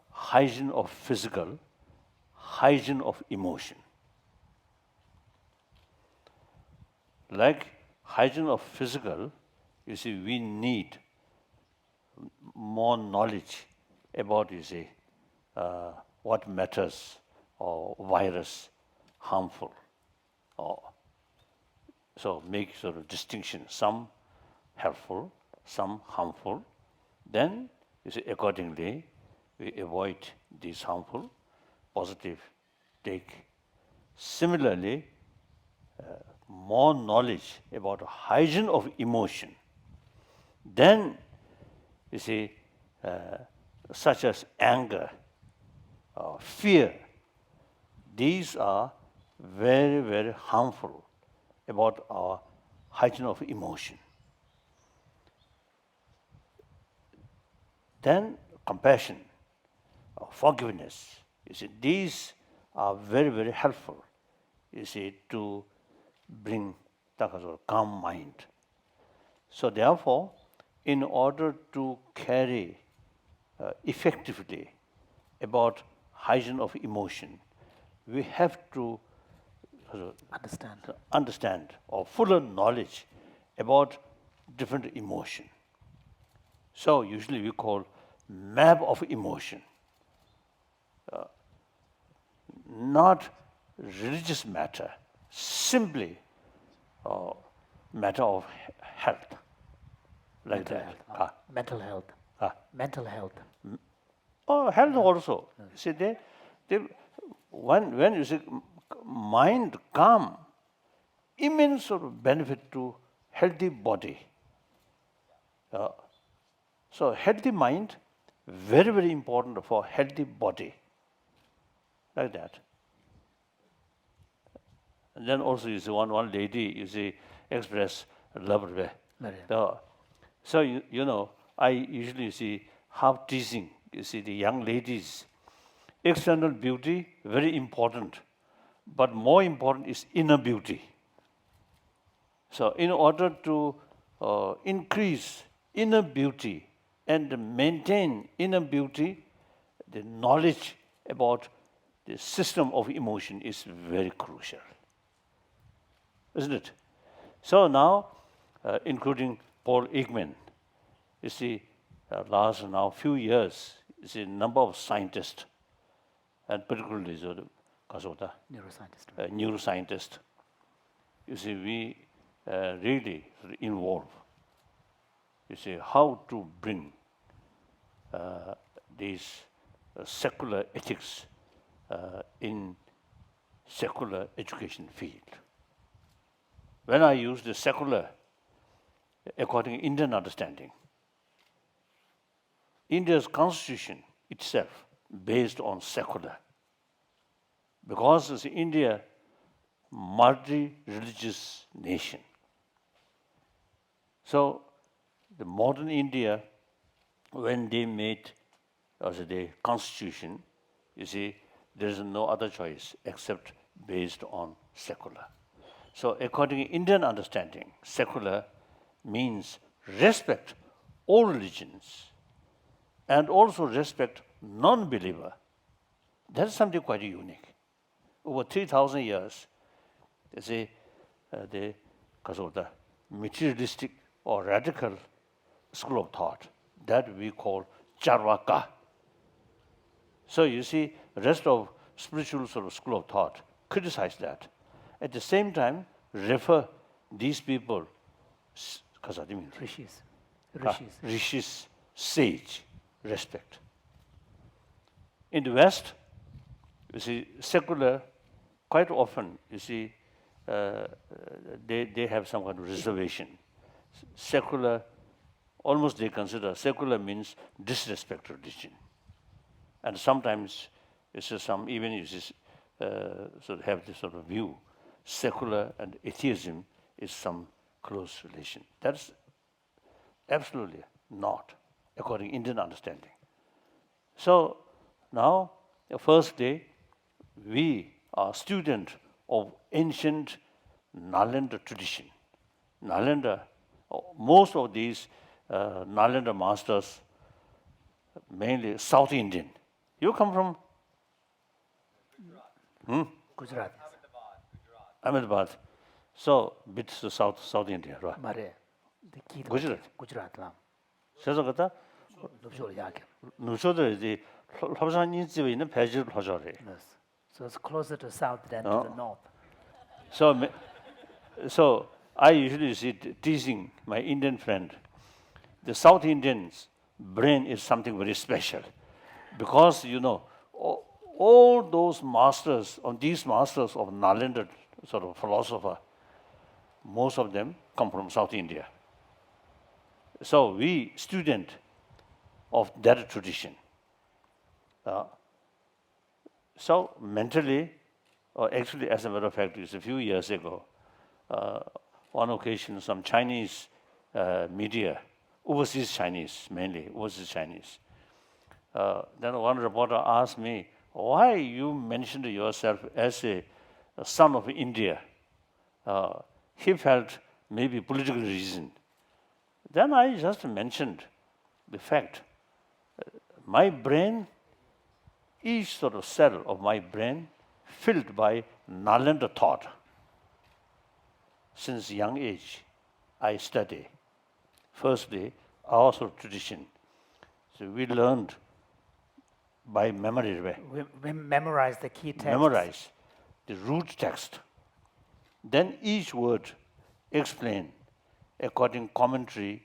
hygiene of physical, hygiene of emotion. Like hygiene of physical, we need more knowledge about, what matters or virus harmful. So make sort of distinction, some helpful, some harmful. Then, accordingly, we avoid these harmful, positive take. Similarly, more knowledge about hygiene of emotion. Then, such as anger, fear, these are very, very harmful about our hygiene of emotion. Then compassion, forgiveness, these are very, very helpful, to bring calm mind. So therefore, in order to carry effectively about hygiene of emotion, we have to understand or fuller knowledge about different emotion. So usually we call map of emotion, not religious matter, simply matter of health, like that. Mental health. Mental health. Health also. See, when you see mind calm, immense sort of benefit to healthy body. So healthy mind, very, very important for healthy body. Like that. And then also you see one lady, express love. So I usually see half teasing. The young ladies, external beauty, very important. But more important is inner beauty. So in order to increase inner beauty and maintain inner beauty, the knowledge about the system of emotion is very crucial. Isn't it? So now, including Paul Ekman, last now few years, number of scientists, and particularly neuroscientists, we really involve. How to bring these secular ethics in secular education field. When I use the secular, according to Indian understanding, India's constitution itself based on secular. Because India, multi-religious nation. So the modern India, when they made the constitution, there is no other choice except based on secular. So according to Indian understanding, secular means respect all religions and also respect non-believer. That's something quite unique. Over 3,000 years, the materialistic or radical school of thought that we call Charvaka. So you see, rest of spiritual sort of school of thought criticize that. At the same time, refer these people Rishis. Rishis, sage, respect. In the West, you see, secular, quite often, you see, they have some kind of reservation. Secular, almost they consider secular means disrespect religion. And sometimes, you see, some even you see, sort of have this sort of view, secular and atheism is some close relation. That's absolutely not, according to Indian understanding. So now, the first day, we are student of ancient Nalanda tradition. Nalanda, most of these Nalanda masters, mainly South Indian. You come from? Gujarat. Ahmedabad. So, bit to South India, right? Mare. Gujarat. Gujarat lam. 그래서 그다 Nupshol yake. 누셔도 이제 합산인 집에 있는 배지를 하자래. Yes. So it's closer to south than to the north. So I usually see teasing my Indian friend. The South Indians' brain is something very special, because you know all those masters, these masters of Nalanda sort of philosopher, most of them come from South India. So we student of that tradition. So mentally, or actually, as a matter of fact, it's a few years ago, on occasion, some Chinese media, overseas Chinese, mainly overseas Chinese, then one reporter asked me, why you mentioned yourself as a son of India? He felt maybe political reason. Then I just mentioned the fact, my brain, each sort of cell of my brain filled by Nalanda thought. Since young age, I study. Firstly, also tradition. So we learned by memory. We memorize the key text. Memorize the root text. Then each word explained according commentary,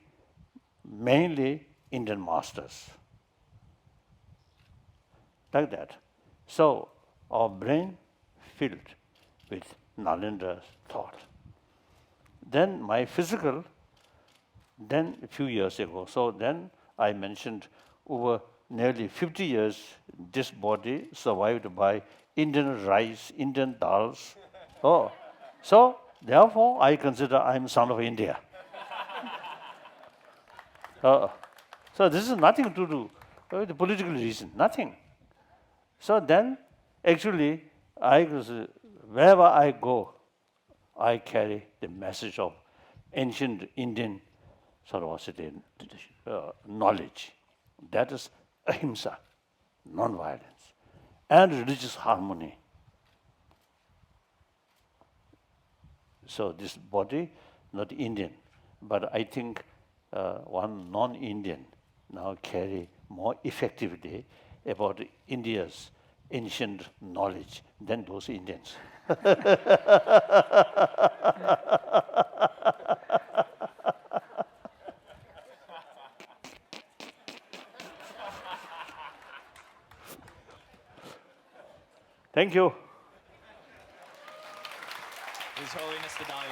mainly Indian masters. Like that. So our brain filled with Nalendra's thought. Then my physical, then a few years ago, so then I mentioned over nearly 50 years, this body survived by Indian rice, Indian dals. So therefore, I consider I'm son of India. So this is nothing to do with the political reason, nothing. So then, actually, wherever I go, I carry the message of ancient Indian sort of knowledge. That is ahimsa, non-violence, and religious harmony. So this body, not Indian, but I think one non-Indian now carry more effectively about India's ancient knowledge than those Indians. Thank you. His Holiness the Dalai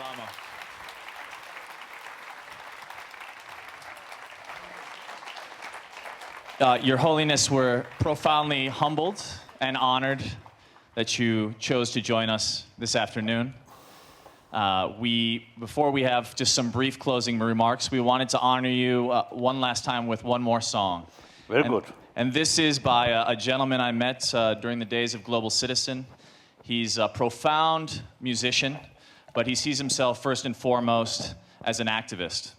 Lama. Your Holiness, we're profoundly humbled and honored that you chose to join us this afternoon. Before we have just some brief closing remarks, we wanted to honor you one last time with one more song. Very good. And this is by a gentleman I met during the days of Global Citizen. He's a profound musician, but he sees himself first and foremost as an activist.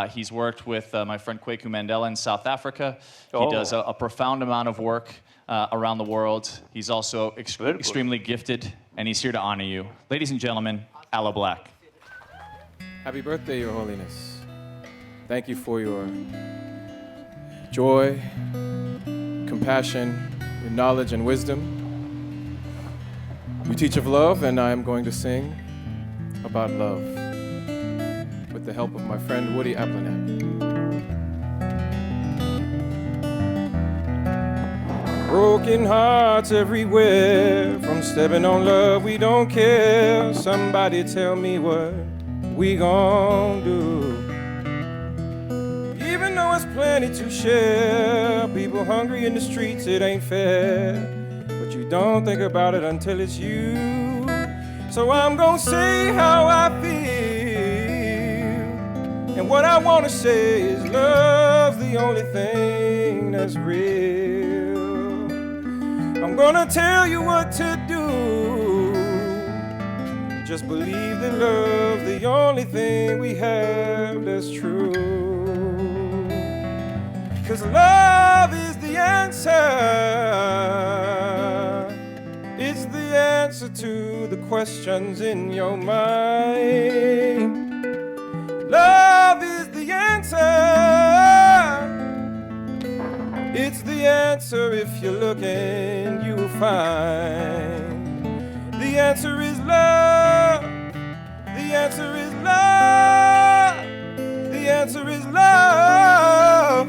He's worked with my friend Kwaku Mandela in South Africa. He does a profound amount of work around the world. He's also extremely gifted, and he's here to honor you. Ladies and gentlemen, Aloe Black. Happy birthday, Your Holiness. Thank you for your joy, compassion, your knowledge and wisdom. You teach of love, and I am going to sing about love. With the help of my friend Woody Applenet. Broken hearts everywhere, from stepping on love we don't care. Somebody tell me what we gon' do. Even though it's plenty to share, people hungry in the streets, it ain't fair. But you don't think about it until it's you. So I'm gonna say how I feel. And what I wanna say is love's the only thing that's real. I'm gonna tell you what to do. Just believe that love's the only thing we have that's true. 'Cause love is the answer. It's the answer to the questions in your mind. Love is the answer. It's the answer. If you're looking, you will find. The answer is love. The answer is love. The answer is love.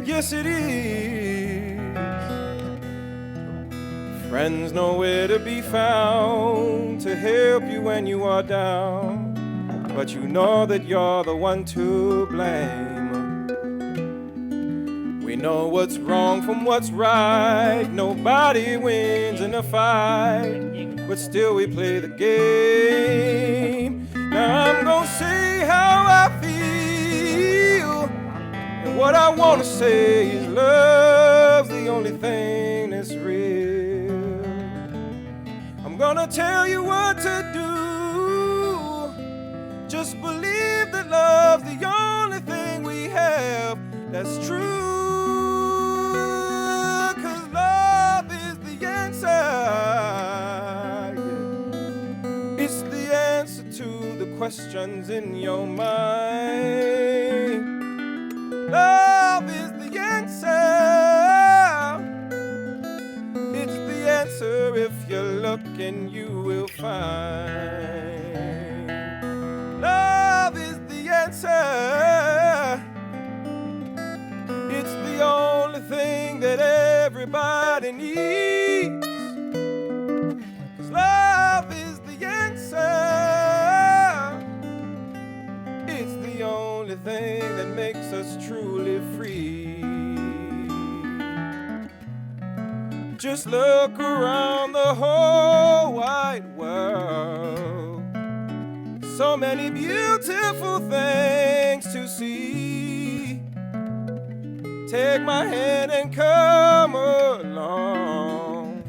Yes, it is. Friends nowhere to be found to help you when you are down, but you know that you're the one to blame. We know what's wrong from what's right. Nobody wins in a fight, but still we play the game. Now I'm gonna say how I feel, and what I wanna say is love's the only thing that's real. I'm gonna tell you what to do. Just believe that love's the only thing we have that's true. 'Cause love is the answer. It's the answer to the questions in your mind. Love is the answer. It's the answer. If you're looking, you will find. Love is the answer. It's the only thing that everybody needs. 'Cause love is the answer. It's the only thing that makes us truly free. Just look around the whole wide world. So many beautiful things to see. Take my hand and come along.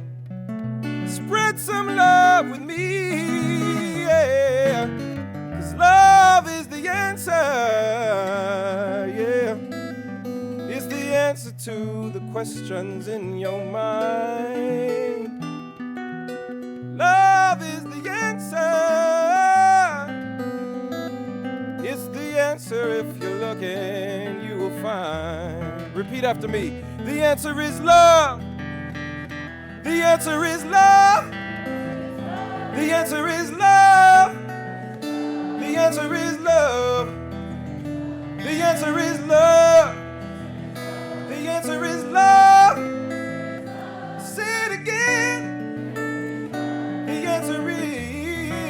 Spread some love with me, yeah. 'Cause love is the answer, yeah. It's the answer to the questions in your mind. Love is the answer. It's the answer. If you're looking, you will find. Repeat after me. The answer is love. The answer is love. The answer is love. The answer is love. The answer is love. The answer is love. Say it again. The answer is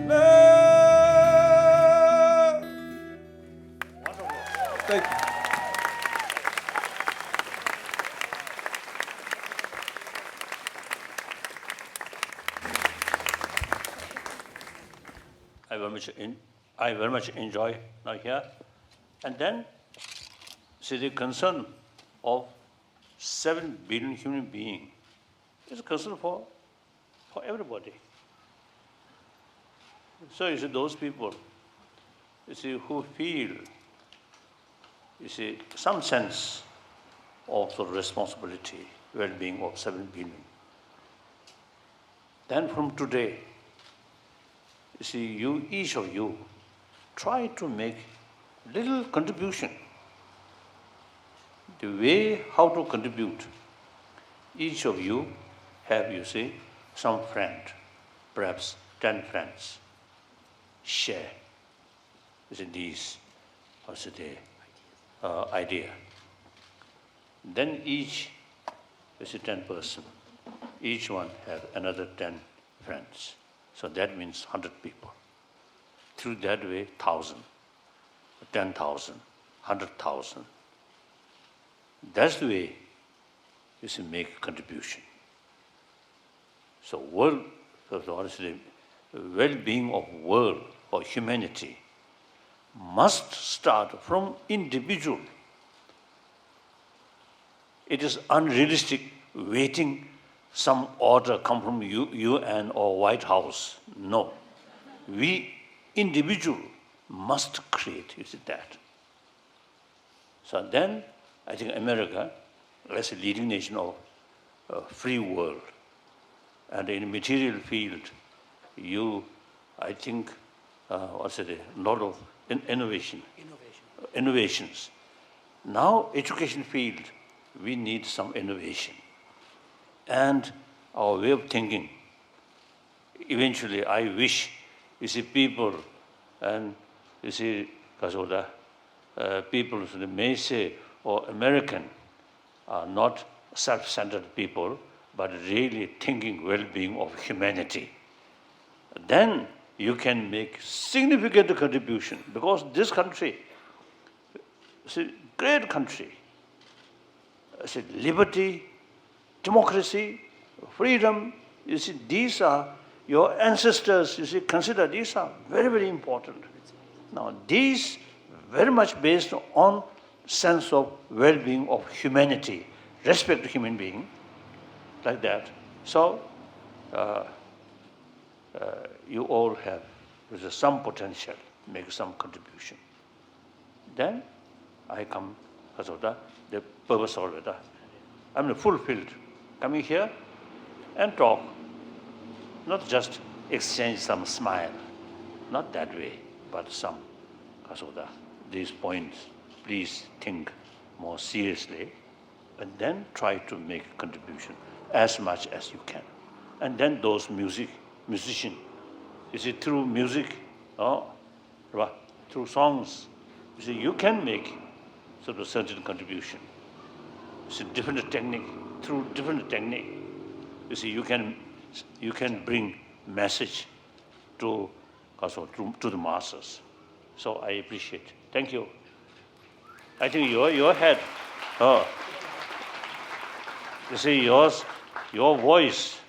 love. Wonderful. Thank you. I very much enjoy now here. And then, see the concern of 7 billion human beings. It's a concern for everybody. So you see those people, you see, who feel, you see, some sense of the responsibility, well-being of 7 billion. Then from today, you see, each of you, try to make little contribution. The way how to contribute, each of you have, you see, some friend, perhaps 10 friends. Share these, what's the idea. Then each is a 10 person. Each one have another 10 friends. So that means 100 people. Through that way, 1,000, 10,000, 100,000. That's the way you should make a contribution. So world, so the well-being of world or humanity must start from individual. It is unrealistic waiting some order come from UN or White House. No. We individual must create, you see that. So then I think America, as a leading nation of free world, and in material field, I think, what's it, a lot of innovations. Now, education field, we need some innovation. And our way of thinking, eventually I wish, you see, people, and you see, Kasoda, people may say, or American, are not self-centered people, but really thinking well-being of humanity. Then you can make significant contribution, because this country is a great country. It's a liberty, democracy, freedom. You see, these are your ancestors, you see, consider these are very, very important. Now, these very much based on sense of well-being of humanity, respect to human being, like that. So, you all have some potential, make some contribution. Then I come, the purpose of it. I'm fulfilled, coming here and talk, not just exchange some smile, not that way, but some, these points, please think more seriously, and then try to make a contribution as much as you can. And then those musicians, you see, through music, through songs, you see, you can make sort of certain contribution. It's a different technique, through different technique. You see, you can bring message to the masses. So I appreciate. Thank you. I think your head, you see, your voice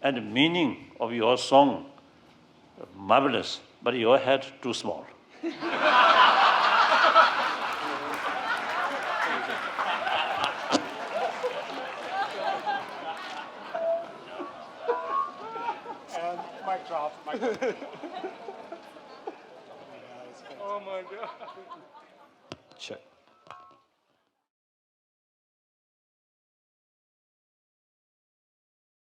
and the meaning of your song, marvelous, but your head too small. And mic drop. Oh my God. Check.